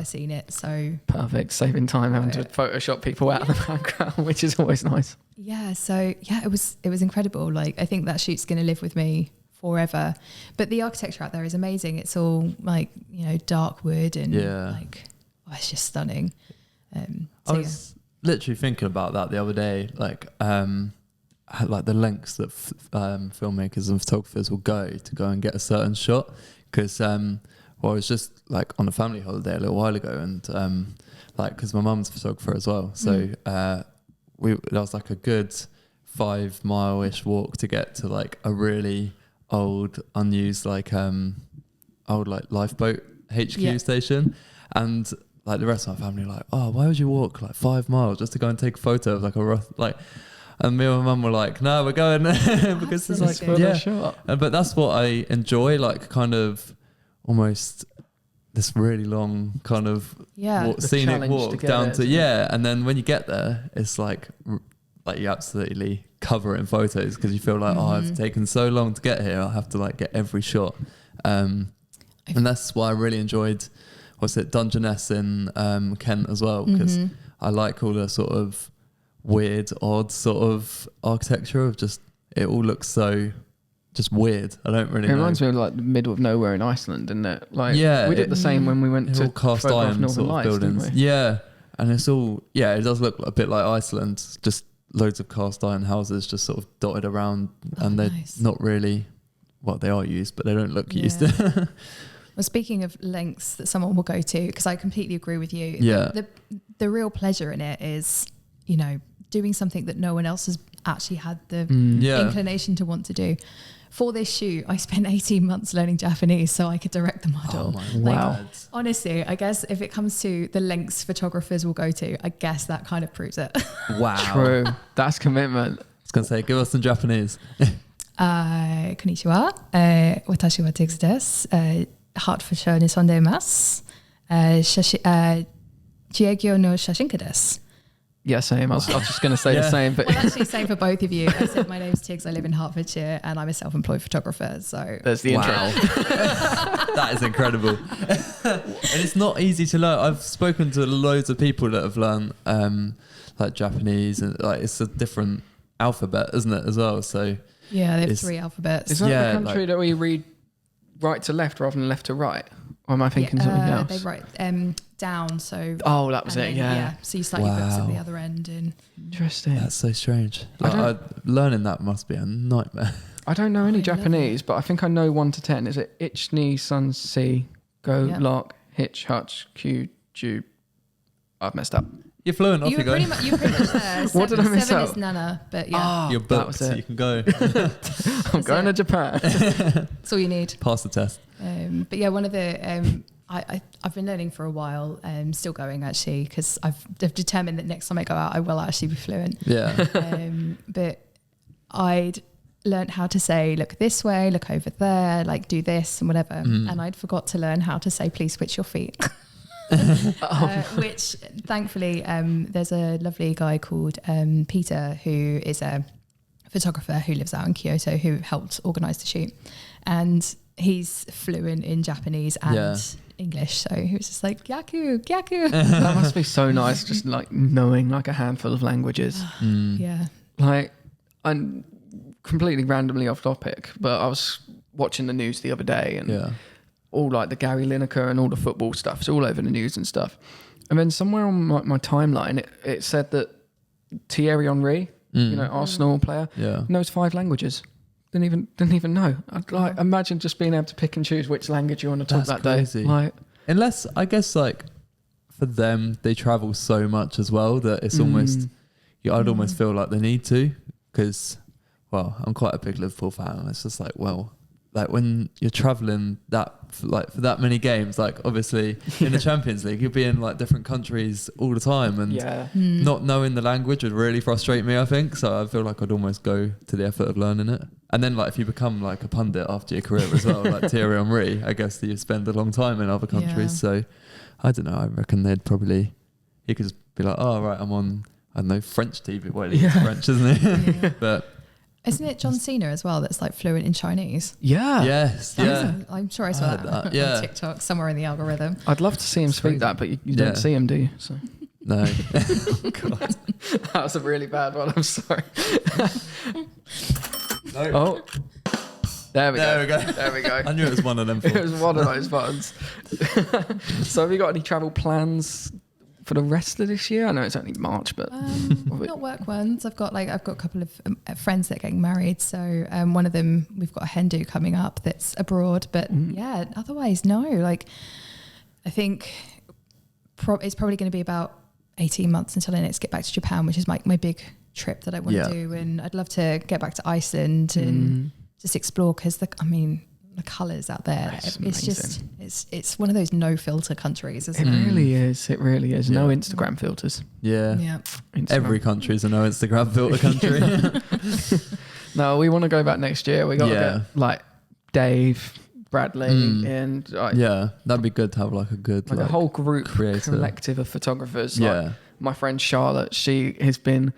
seen it. So perfect, saving time having to Photoshop people out of the background, which is always nice. Yeah. So yeah, it was incredible. Like, I think that shoot's going to live with me forever. But the architecture out there is amazing. It's all like, you know, dark wood and like, it's just stunning. I was literally thinking about that the other day, like the lengths that filmmakers and photographers will go and get a certain shot, because I was just like on a family holiday a little while ago, and like, because my mum's a photographer as well, so there was like a good 5 mile-ish walk to get to like a really old unused like lifeboat HQ station, and like the rest of my family were like, oh, why would you walk like 5 miles just to go and take a photo of like a rough, like. And me and my mum were like, no, we're going because it's like, shot. But that's what I enjoy, like kind of almost this really long kind of scenic walk down to, and then when you get there, it's like you absolutely cover it in photos, because you feel like, oh, I've taken so long to get here, I have to like get every shot. And that's why I really enjoyed, Dungeness in Kent as well, because I like all the sort of weird, odd sort of architecture of just, it all looks so just weird. I don't really know. It reminds me of like the middle of nowhere in Iceland, isn't it? Like, we did the same when we went to cast iron Northern sort of Lights, buildings. Yeah, and it's all, it does look a bit like Iceland, just loads of cast iron houses just sort of dotted around, and they're not really, they are used, but they don't look used. Well, speaking of lengths that someone will go to, because I completely agree with you. The real pleasure in it is, you know, doing something that no one else has actually had the inclination to want to do. For this shoot, I spent 18 months learning Japanese so I could direct the model. Oh my God. Honestly, I guess if it comes to the lengths photographers will go to, I guess that kind of proves it. Wow. True. That's commitment. I was going to say, give us some Japanese. Konnichiwa. Watashi wa Tigz desu. Hertfordshire ni sonde imasu. Chiegyo no shashinka desu. Yeah, same. I was just going to say the same. But well, actually, same for both of you. I said my name's Tigz. I live in Hertfordshire, and I'm a self-employed photographer. So there's the intro. That is incredible. And it's not easy to learn. I've spoken to loads of people that have learned like Japanese, and like it's a different alphabet, isn't it, as well? So yeah, they have 3 alphabets. Is that the country that we read right to left rather than left to right? Or am I thinking something else? They write down, so... Oh, that was it, yeah. So you start your books at the other end. And interesting. That's so strange. Learning that must be a nightmare. I don't know any Japanese, but I think I know 1 to 10. Is it ich, ni, sun, si, go, lark, hitch, hutch, q, ju? I've messed up. You're fluent, off you go. You're pretty much there. What did I miss 7 out? is nana, but yeah. You're booked, so you can go. I'm going to Japan. That's all you need. Pass the test. But yeah, one of the... I've been learning for a while, still going actually, because I've determined that next time I go out, I will actually be fluent. Yeah. But I'd learned how to say, look this way, look over there, like do this and whatever. And I'd forgot to learn how to say, please switch your feet. Which thankfully, there's a lovely guy called Peter, who is a photographer who lives out in Kyoto, who helped organise the shoot. And he's fluent in Japanese and English, so he was just like Gyaku. That must be so nice, just like knowing like a handful of languages. Yeah, like I'm completely randomly off topic, but I was watching the news the other day, and all like the Gary Lineker and all the football stuff, it's all over the news and stuff. And then somewhere on my timeline, it said that Thierry Henry, you know, Arsenal player, knows 5 languages. Didn't even know. I'd like imagine just being able to pick and choose which language you want to talk that day. Like, unless I guess like for them they travel so much as well that it's almost I'd almost feel like they need to, because I'm quite a big Liverpool fan. It's just like like when you're traveling that like for that many games, like obviously in the Champions League you'll be in like different countries all the time, and not knowing the language would really frustrate me, I think. So I feel like I'd almost go to the effort of learning it. And then like if you become like a pundit after your career as well, like Thierry Henry, I guess that you spend a long time in other countries. So I don't know, I reckon he could just be like, oh right, I'm on, I don't know, French TV. Well, he's French, isn't he? But isn't it John Cena as well that's like fluent in Chinese? Yeah. Yes. Yeah. I'm sure I saw that on TikTok somewhere in the algorithm. I'd love to see him speak that, but you don't see him, do you? So. No. Oh, God. That was a really bad one. I'm sorry. No. Oh. There we go. There we go. I knew it was one of them. It was one of those buttons. So have you got any travel plans for the rest of this year? I know it's only March, but not work ones. I've got a couple of friends that are getting married. So one of them, we've got a hen do coming up that's abroad. But otherwise, no. Like I think it's probably going to be about 18 months until I next get back to Japan, which is my big trip that I want to do. And I'd love to get back to Iceland and just explore, because the colours out there, it's just it's one of those no filter countries, isn't it? It really is. No Instagram filters. Every country is a no Instagram filter country. No, we want to go back next year. We got to get like Dave, Bradley, and that'd be good to have like a good like a whole group creator. Collective of photographers. Like my friend Charlotte, she has been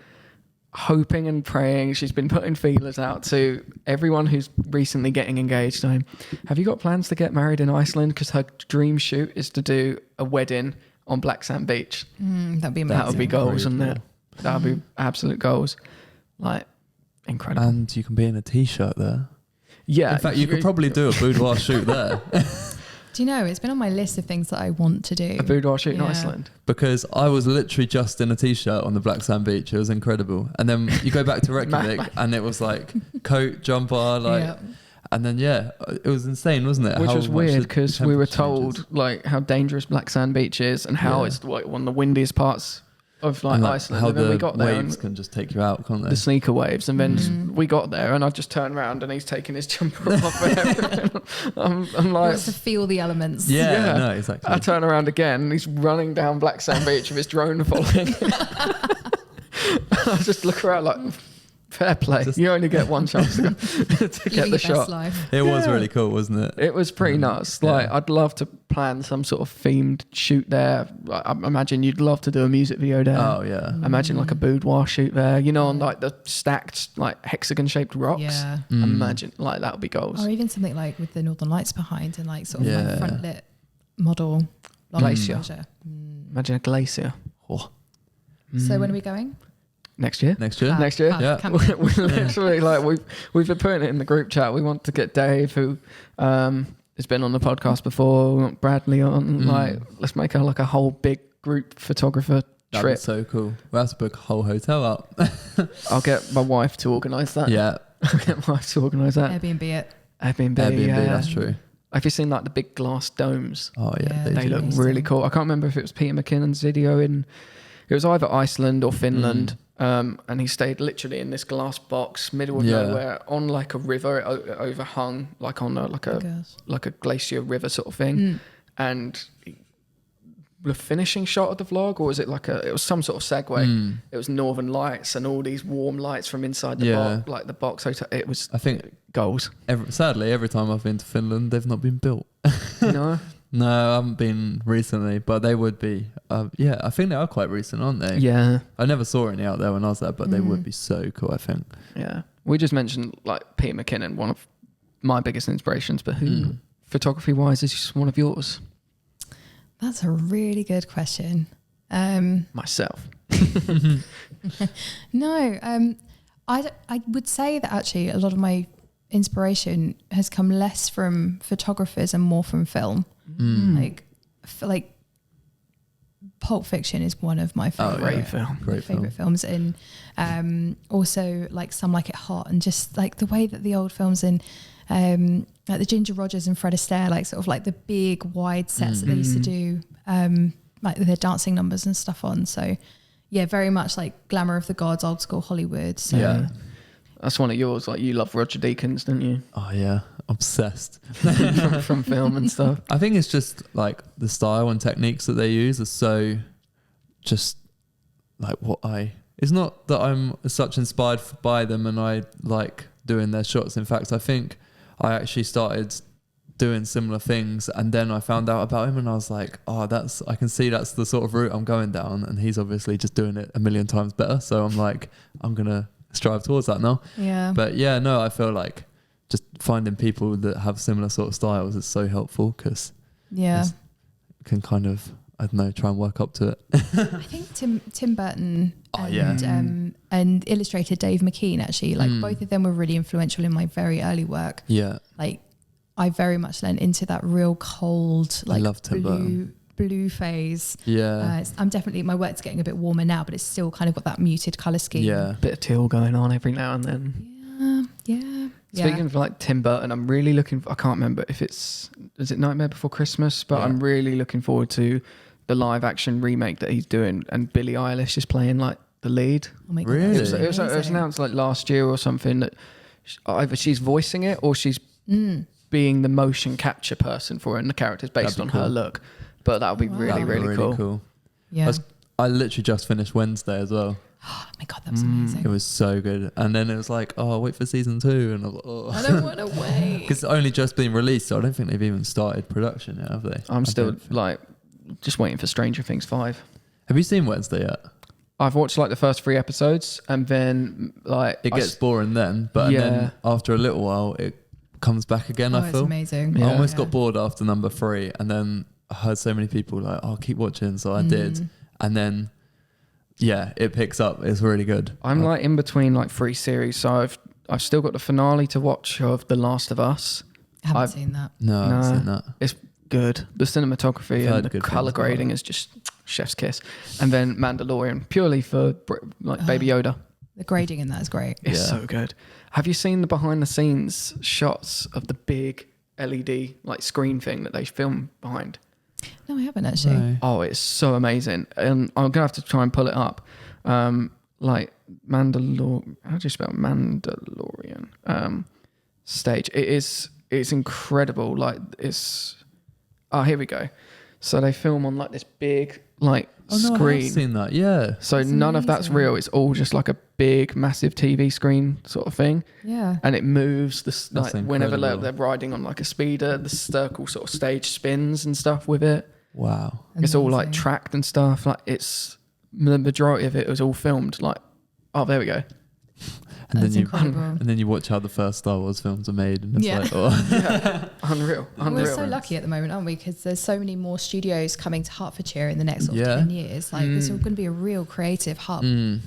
hoping and praying. She's been putting feelers out to everyone who's recently getting engaged. Have you got plans to get married in Iceland? Because her dream shoot is to do a wedding on Black Sand Beach. That'd be amazing. That would be goals, wouldn't it? That would be absolute goals. Like, incredible. And you can be in a t-shirt there. Yeah. In fact, you could probably do a boudoir shoot there. Do you know, it's been on my list of things that I want to do. A boudoir shoot in Iceland. Because I was literally just in a t-shirt on the Black Sand Beach. It was incredible. And then you go back to Reykjavik and it was like coat, jumper, like... And then, it was insane, wasn't it? Which was weird, because we were told like how dangerous Black Sand Beach is and how it's like one of the windiest parts of like Iceland. How and then the we got there waves can just take you out, can't they? The sneaker waves. And then we got there and I just turned around and he's taking his jumper off and everything. I'm like... to feel the elements. Yeah, no, exactly. I turn around again and he's running down Black Sand Beach with his drone following. I just look around like... Fair play. You only get one chance to get the shot. It was really cool, wasn't it? It was pretty nuts. Like, I'd love to plan some sort of themed shoot there. I imagine you'd love to do a music video there. Oh yeah. Imagine like a boudoir shoot there. You know, on like the stacked like hexagon shaped rocks. Yeah. Imagine like that would be goals. Or even something like with the Northern Lights behind and like sort of like front lit model. Glacier. Imagine a glacier. Oh. So when are we going? Next year. Next year. Next year. Yeah. We're literally like we've been putting it in the group chat. We want to get Dave, who has been on the podcast before. We want Bradley on. Like, let's make like a whole big group photographer That'd trip. be so cool. We'll have to book a whole hotel up. I'll get my wife to organise that. Yeah. I'll get my wife to organise that. Airbnb it. Airbnb. That's true. Have you seen like the big glass domes? Oh yeah, They look really cool. I can't remember if it was Peter McKinnon's video in. It was either Iceland or Finland. And he stayed literally in this glass box, middle of nowhere, on like a river. It overhung, like on like a glacier river sort of thing. And the finishing shot of the vlog, or was it like it was some sort of segue? It was Northern Lights and all these warm lights from inside the box, like the box hotel. It was, I think, goals. Sadly, every time I've been to Finland, they've not been built. No. No, I haven't been recently, but they would be. Yeah, I think they are quite recent, aren't they? Yeah. I never saw any out there when I was there, but they would be so cool, I think. Yeah. We just mentioned like Peter McKinnon, one of my biggest inspirations, but who, photography wise, is one of yours? That's a really good question. Myself. No, I would say that actually a lot of my inspiration has come less from photographers and more from film. Like Pulp Fiction is one of my favorite films, and also like Some Like It Hot, and just like the way that the old films and like the Ginger Rogers and Fred Astaire, like sort of like the big wide sets that they used to do, like with their dancing numbers and stuff on. So yeah, very much like glamour of the gods, old school Hollywood. So yeah. That's one of yours. Like, you love Roger Deakins, don't you? Oh yeah, obsessed from film and stuff. I think it's just like the style and techniques that they use are so just like it's not that I'm such inspired by them and I like doing their shots. In fact, I think I actually started doing similar things and then I found out about him and I was like, oh, I can see that's the sort of route I'm going down, and he's obviously just doing it a million times better. So I'm like, I'm gonna strive towards that now. Yeah. But yeah, no, I feel like just finding people that have similar sort of styles is so helpful, because can kind of, I don't know, try and work up to it. I think Tim Burton and illustrator Dave McKean, actually, like both of them were really influential in my very early work. Yeah. Like I very much lent into that real cold, like I love Tim Burton. Blue phase. Yeah. I'm definitely, my work's getting a bit warmer now, but it's still kind of got that muted colour scheme. Yeah. Bit of teal going on every now and then. Yeah. Speaking of like Tim Burton, I'm really looking I can't remember if is it Nightmare Before Christmas, but I'm really looking forward to the live action remake that he's doing, and Billie Eilish is playing like the lead. Oh my God, really? It was announced like last year or something that either she's voicing it or she's being the motion capture person for it, and the character's based on her look. But that would be really cool. Yeah. I literally just finished Wednesday as well. Oh my God, that was amazing. It was so good. And then it was like, oh, wait for season 2. And I was like, oh. I don't want to wait. Because it's only just been released, so I don't think they've even started production yet, have they? I'm still like just waiting for Stranger Things 5. Have you seen Wednesday yet? I've watched like the first 3 episodes, and then like it gets boring then, but then after a little while it comes back again. I feel it's amazing. I almost got bored after number 3, and then I heard so many people like, oh, keep watching, so I did, and then it picks up. It's really good. I'm like in between like 3 series, so I've still got the finale to watch of The Last of Us. I haven't seen that. No, I haven't seen that. It's good. The cinematography and the color grading is just chef's kiss. And then Mandalorian, purely for like Baby Yoda. The grading in that is great. It's so good. Have you seen the behind the scenes shots of the big LED like screen thing that they film behind? No, I haven't actually. No. Oh, it's so amazing. And I'm gonna have to try and pull it up. Like how do you spell Mandalorian? Stage. It's incredible. Like it's here we go. So they film on like this big like screen. I've seen that. Yeah. So That's none of that's amazing. real. It's all just like a big, massive TV screen sort of thing. Yeah. And it moves like That's whenever incredible. they're riding on like a speeder, the circle sort of stage spins and stuff with it. Wow. It's all like Amazing. tracked and stuff. Like it's the majority of it was all filmed. Like, oh, there we go. And That's then incredible. and then you watch how the first Star Wars films are made, and it's Yeah. like, oh, Yeah, unreal. We're so lucky at the moment, aren't we? Because there's so many more studios coming to Hertfordshire in the next sort of Yeah. 10 years. Like, there's going to be a real creative hub. I'm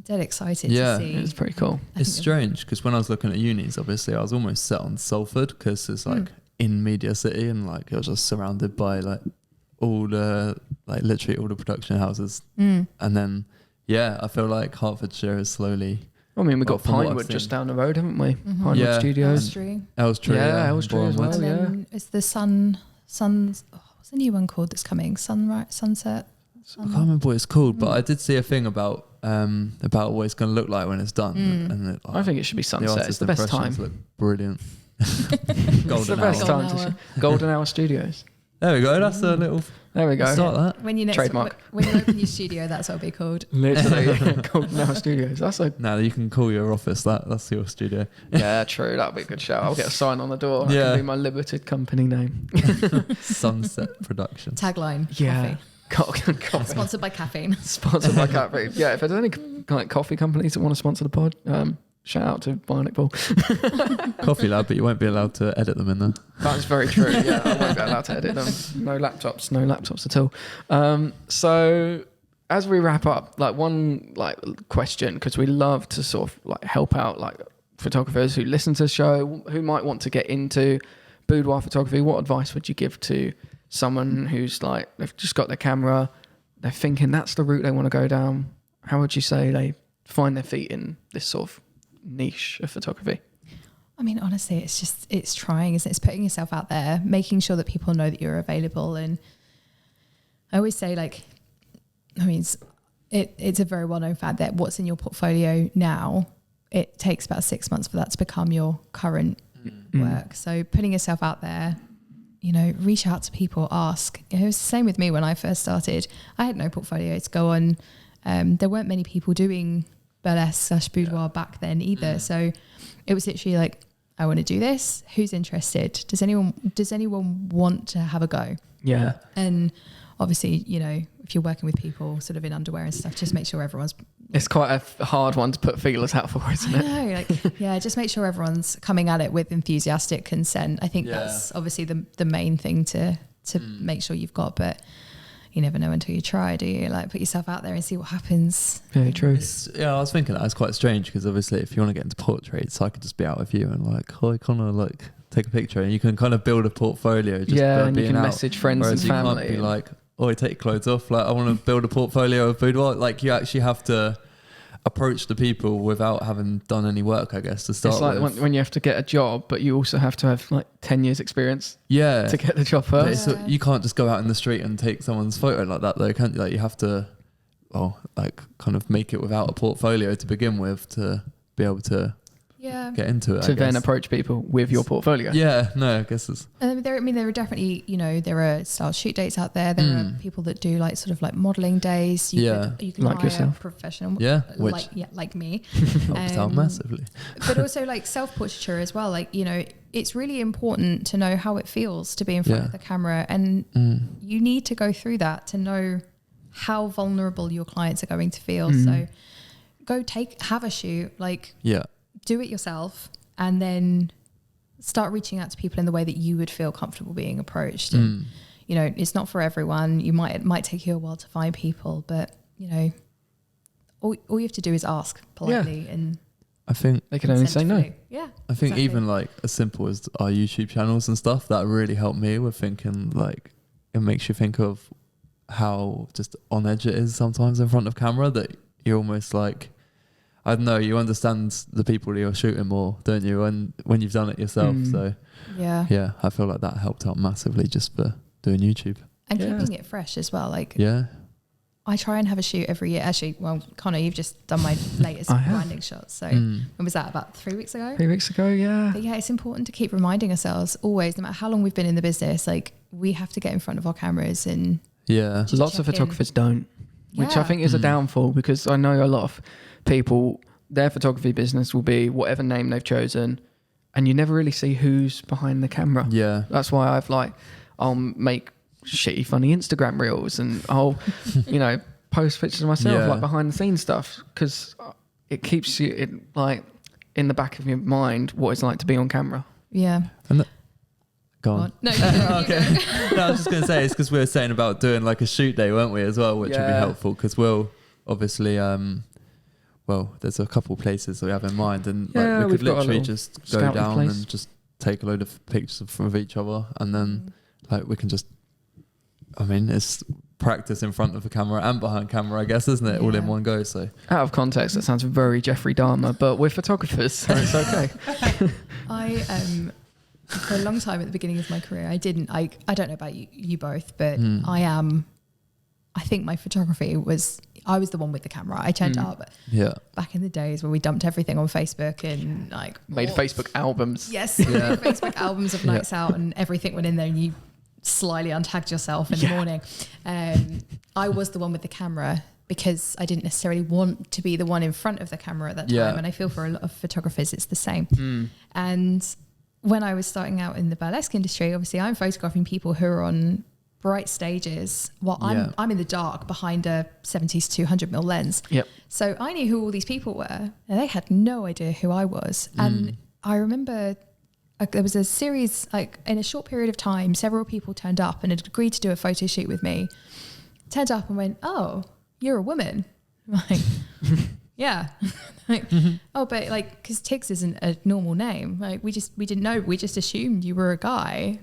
dead excited Yeah. to see. It's pretty cool. it's strange because when I was looking at unis, obviously I was almost set on Salford because it's like in Media City, and like it was just surrounded by like all the like literally all the production houses, and then I feel like Hertfordshire is slowly. I mean, we've got from what I've Pinewood seen. just down the road, haven't we? Pinewood Yeah. Studios. Elstree. Elstree, Yeah, Elstree as well. And yeah. then it's the Sun's, what's the new one called that's coming? Sunset? I can't remember what it's called, but I did see a thing about what it's going to look like when it's done. And it, I think it should be sunset. It's the best time. impressions look brilliant. It's the Golden best hour. time Golden to Golden Hour Studios. There we go. That's a little. There we go. Start that. When you Trademark. when you open your studio, that's what it'll be called. Literally, Golden Hour Studios. That's a Now you can call your office that. That's your studio. yeah, true. That'd be a good shout. I'll get a sign on the door. That Yeah. can be my limited company name. Sunset Productions. Tagline. Yeah, Coffee. coffee. Sponsored by Caffeine. Sponsored by Caffeine. Yeah, if there's any like coffee companies that want to sponsor the pod, shout out to Bionic Ball. Coffee Lab, but you won't be allowed to edit them in there. That's very true. Yeah, I won't be allowed to edit them. No laptops at all. So as we wrap up, like one like question, because we love to sort of like help out like photographers who listen to the show, who might want to get into boudoir photography. What advice would you give to someone who's like, they've just got their camera, they're thinking that's the route they want to go down? How would you say they find their feet in this sort of niche of photography? I mean, honestly, it's trying, isn't it? It's putting yourself out there, making sure that people know that you're available. And I always say, like, I mean, it's a very well-known fact that what's in your portfolio now, it takes about 6 months for that to become your current work. So putting yourself out there, you know, reach out to people, ask. It was the same with me when I first started. I had no portfolio to go on. There weren't many people doing burlesque/boudoir back then either. So it was literally like, I want to do this. Who's interested? Does anyone want to have a go? Yeah. And obviously, you know, if you're working with people sort of in underwear and stuff, just make sure everyone's. It's quite a hard one to put feelers out for, isn't it? I know, like, yeah, just make sure everyone's coming at it with enthusiastic consent. I think that's obviously the main thing to make sure you've got, but you never know until you try, do you? Like, put yourself out there and see what happens. Very true. I was thinking that it's quite strange because obviously if you want to get into portraits, I could just be out with you and like, oh, I kind of like take a picture, and you can kind of build a portfolio. Just by and you being can out. message friends Whereas and you family. can't be like, oh, take your clothes off. Like, I want to build a portfolio of boudoir. Like, you actually have to approach the people without having done any work, I guess, to start it's like with. when you have to get a job, but you also have to have like 10 years experience Yeah. to get the job But first. it's, you can't just go out in the street and take someone's photo like that, though, can't you? Like, you have to, like, kind of make it without a portfolio to begin with to be able to get into it. To I then guess. approach people with your portfolio. Yeah, no, I guess it's. There are definitely, you know, there are style shoot dates out there. There are people that do like sort of like modeling days. You can Like hire yourself. a professional. Yeah, like me. Helps out massively. But also like self-portraiture as well. Like, you know, it's really important to know how it feels to be in front of the camera, and you need to go through that to know how vulnerable your clients are going to feel. So go have a shoot, like do it yourself, and then start reaching out to people in the way that you would feel comfortable being approached. And, you know, it's not for everyone. It might take you a while to find people, but you know, all you have to do is ask politely, and I think They can only say no. consensually. Yeah. I think exactly. even like as simple as our YouTube channels and stuff, that really helped me with thinking, like, it makes you think of how just on edge it is sometimes in front of camera, that you're almost like, I don't know, you understand the people you're shooting more, don't you? And when you've done it yourself. So yeah, I feel like that helped out massively just for doing YouTube. and keeping it fresh as well. Like, Yeah. I try and have a shoot every year. Actually, well, Connor, you've just done my latest I have. branding shot. So when was that? About 3 weeks ago? 3 weeks ago, yeah. But yeah, it's important to keep reminding ourselves always, no matter how long we've been in the business, like we have to get in front of our cameras and Yeah. Lots of photographers don't, which I think is a downfall, because I know a lot of people, their photography business will be whatever name they've chosen, and you never really see who's behind the camera. Yeah. That's why I'll make shitty funny Instagram reels, and I'll post pictures of myself like behind the scenes stuff, because it keeps you in the back of your mind what it's like to be on camera. Yeah. And go on. No, okay. No, I was just going to say, it's because we were saying about doing like a shoot day, weren't we, as well, which would be helpful, because we'll obviously, there's a couple places that we have in mind, and like, we could literally just go down and just take a load of pictures of each other, and then like we can just, it's practice in front of a camera and behind camera, I guess, isn't it? All in one go. So out of context, that sounds very Jeffrey Dahmer, but we're photographers, so it's okay. I for a long time at the beginning of my career, I don't know about you both, but I think my photography I was the one with the camera. I turned up back in the days where we dumped everything on Facebook and made Facebook albums. Yes, Facebook albums of nights out, and everything went in there, and you slyly untagged yourself in the morning. I was the one with the camera because I didn't necessarily want to be the one in front of the camera at that time. And I feel for a lot of photographers it's the same. And when I was starting out in the burlesque industry, obviously I'm photographing people who are on bright stages while I'm in the dark behind a 70-200mm lens. So I knew who all these people were, and they had no idea who I was. And I remember there was a series, in a short period of time, several people turned up and had agreed to do a photo shoot with me. Turned up and went, "Oh, you're a woman." I'm like, yeah. Oh, but because Tigz isn't a normal name. We didn't know. We just assumed you were a guy.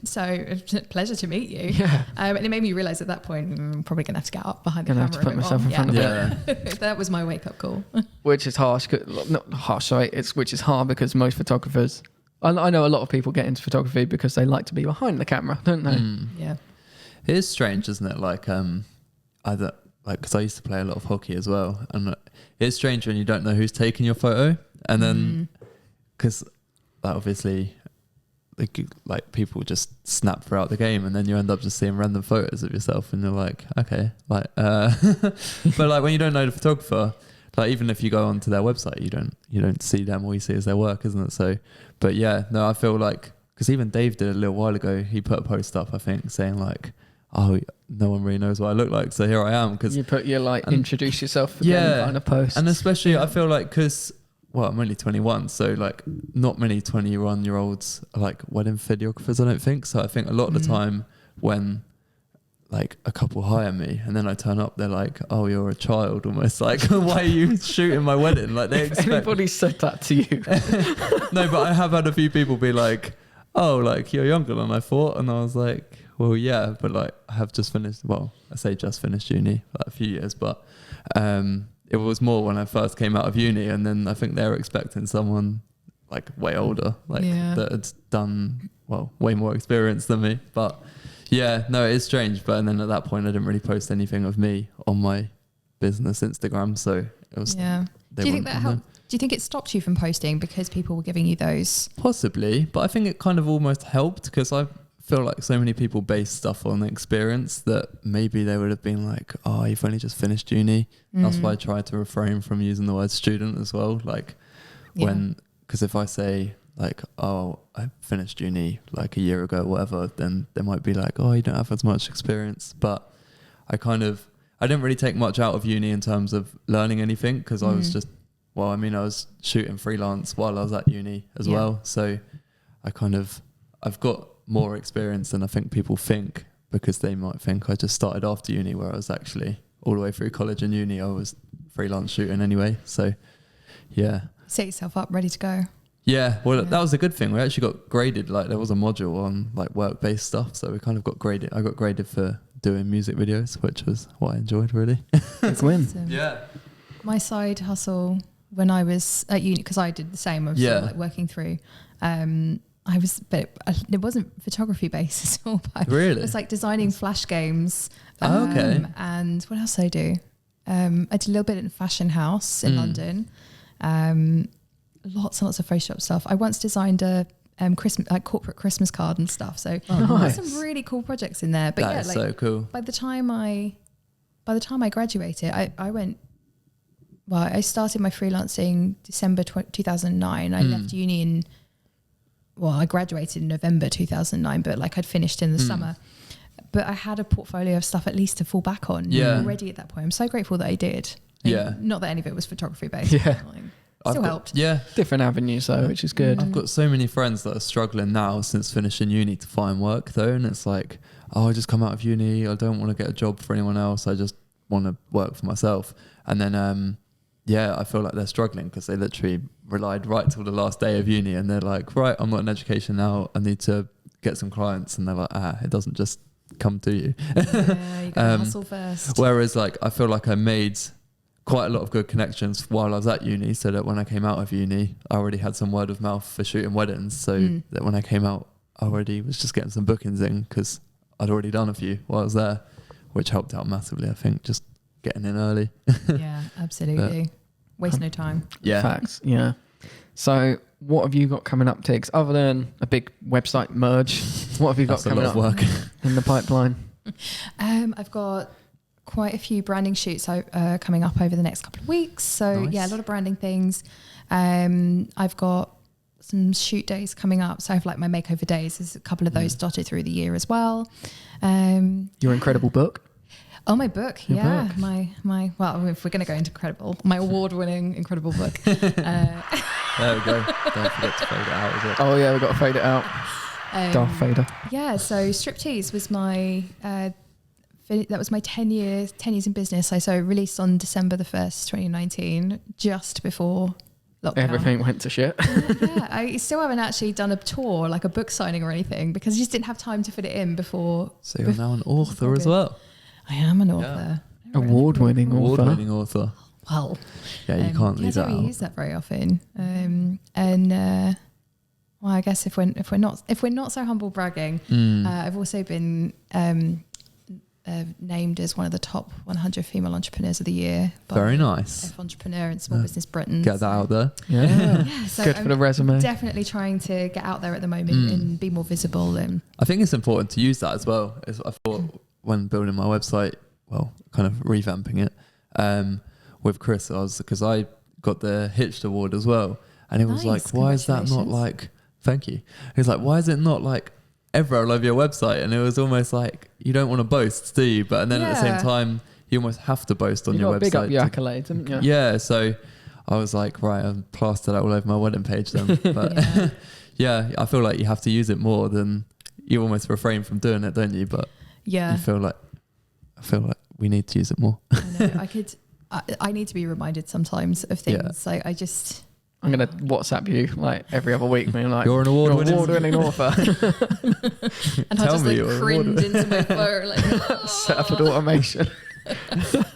So it's a pleasure to meet you. Yeah. And it made me realize at that point, I'm probably going to have to get up behind the camera. Have to put myself in front of it. That was my wake up call. Which is harsh. Not harsh, sorry. Which is hard because most photographers, I know a lot of people get into photography because they like to be behind the camera, don't they? Yeah. It is strange, isn't it? Because I used to play a lot of hockey as well, and it's strange when you don't know who's taking your photo, and then because obviously people just snap throughout the game, and then you end up just seeing random photos of yourself, and you're like, okay, but when you don't know the photographer, even if you go onto their website, you don't see them, all you see is their work, isn't it? So, but yeah, no, I feel because even Dave did a little while ago, he put a post up, I think, saying oh, no one really knows what I look like, so here I am. Because you put your introduce yourself again kind of post, and especially I feel because I'm only 21, so not many 21-year-olds are wedding videographers, I don't think. So I think a lot of the time when a couple hire me and then I turn up, they're like, "Oh, you're a child," almost why are you shooting my wedding? They expect anybody said that to you. No, but I have had a few people be like, "Oh, you're younger than I thought," and I was like, well, yeah, but I have just finished, I say just finished uni, a few years, but it was more when I first came out of uni, and then I think they were expecting someone way older, that had done, way more experience than me. But yeah, no, it is strange. But and then at that point, I didn't really post anything of me on my business Instagram, so it was. Yeah. Do you think that helped? Do you think it stopped you from posting because people were giving you those? Possibly, but I think it kind of almost helped, because I feel so many people base stuff on experience that maybe they would have been "Oh, you've only just finished uni." That's why I try to refrain from using the word student as well. Because if I say "Oh, I finished uni a year ago," or whatever, then they might be "Oh, you don't have as much experience." But I didn't really take much out of uni in terms of learning anything, because I was just, I was shooting freelance while I was at uni as well. So I've got more experience than I think people think, because they might think I just started after uni, where I was actually all the way through college and uni I was freelance shooting anyway. So yeah, set yourself up ready to go. That was a good thing. We actually got graded, there was a module on work-based stuff, so we kind of got graded. I got graded for doing music videos, which was what I enjoyed, really. It's win. Yeah, my side hustle when I was at uni, because I did the same, I was working through but it wasn't photography based at all. But really? It was designing flash games. Okay. And what else did I do? I did a little bit in a fashion house in London. Lots and lots of Photoshop stuff. I once designed a Christmas, like corporate Christmas card and stuff. So nice. there's some really cool projects in there. But That is so cool. By the time I graduated, I started my freelancing December 2009. I left uni I graduated in November 2009, but like I'd finished in the summer. But I had a portfolio of stuff at least to fall back on already at that point. I'm so grateful that I did. And not that any of it was photography based. Yeah. Still helped. Yeah. Different avenues though, which is good. I've got so many friends that are struggling now since finishing uni to find work though. And it's like, I just come out of uni. I don't want to get a job for anyone else. I just want to work for myself. And then, I feel like they're struggling because they literally relied right till the last day of uni. And they're like, right, I'm not in education now. I need to get some clients. And they're like, it doesn't just come to you. Yeah, you gotta hustle first. Whereas like, I feel like I made quite a lot of good connections while I was at uni, so that when I came out of uni, I already had some word of mouth for shooting weddings. So that when I came out, I already was just getting some bookings in because I'd already done a few while I was there, which helped out massively, I think, just getting in early. Yeah, absolutely. Waste no time. Yeah. Facts. Yeah. So what have you got coming up, Tigz? Other than a big website merge, what have you got That's coming a up lot of work. in the pipeline? I've got quite a few branding shoots coming up over the next couple of weeks. So Nice. a lot of branding things. I've got some shoot days coming up. So I have like my makeover days. There's a couple of those dotted through the year as well. Your incredible book. Oh, my book. Your yeah. book. My well, if we're going to go into incredible, my award-winning incredible book. There we go. Don't forget to fade it out as well. Oh yeah, we've got to fade it out. Darth Vader. Yeah, so Striptease was my that was my 10 years in business. So released on December the 1st, 2019, just before lockdown. Everything went to shit. Yeah, I still haven't actually done a tour, like a book signing or anything, because I just didn't have time to fit it in before. So you're now an author as well. I am an author. Award-winning author. Award-winning author. Well, Yeah, you can't I leave that don't really out. use that very often. Well, I guess if we're not so humble bragging, I've also been named as one of the top 100 female entrepreneurs of the year. By Very nice. F Entrepreneur and Small Business Britain. Get that out there. Yeah. Yeah, so Good for the resume. Definitely trying to get out there at the moment and be more visible. And I think it's important to use that as well. I thought when building my website, kind of revamping it with Chris, because I got the Hitched Award as well. And it was like, Nice, why is that not like, thank you. He was like, why is it not like everywhere all over your website? And it was almost like, you don't want to boast, do you? But and then at the same time, you almost have to boast on your website. Big up your accolades, haven't you? Yeah, so I was like, right, I've plastered that all over my wedding page then. But yeah, I feel like you have to use it more than you almost refrain from doing it, don't you? But yeah, I feel like we need to use it more. I know. I need to be reminded sometimes of things. Like I'm gonna WhatsApp you like every other week, being like, You're an award-winning author. and I'll just like cringe into my phone, like Set up an automation.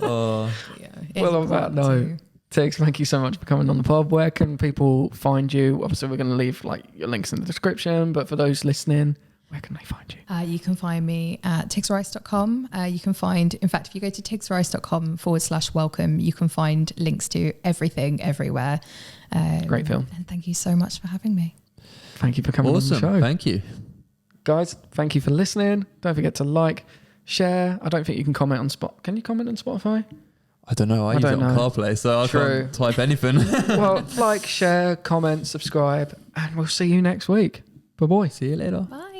Oh, yeah. Well, on that note, Tigz, thank you so much for coming on the pod. Where can people find you? Obviously, we're going to leave like your links in the description, but for those listening, where can they find you? You can find me at tigzrice.com. You can find, in fact, if you go to tigzrice.com/welcome, you can find links to everything everywhere. Great film. And thank you so much for having me. Thank you for coming on the show. Thank you. Guys, thank you for listening. Don't forget to like, share. I don't think you can comment on Spotify. Can you comment on Spotify? I don't know. I use it on CarPlay, so I can't type anything. Well, like, share, comment, subscribe, and we'll see you next week. Bye-bye. See you later. Bye.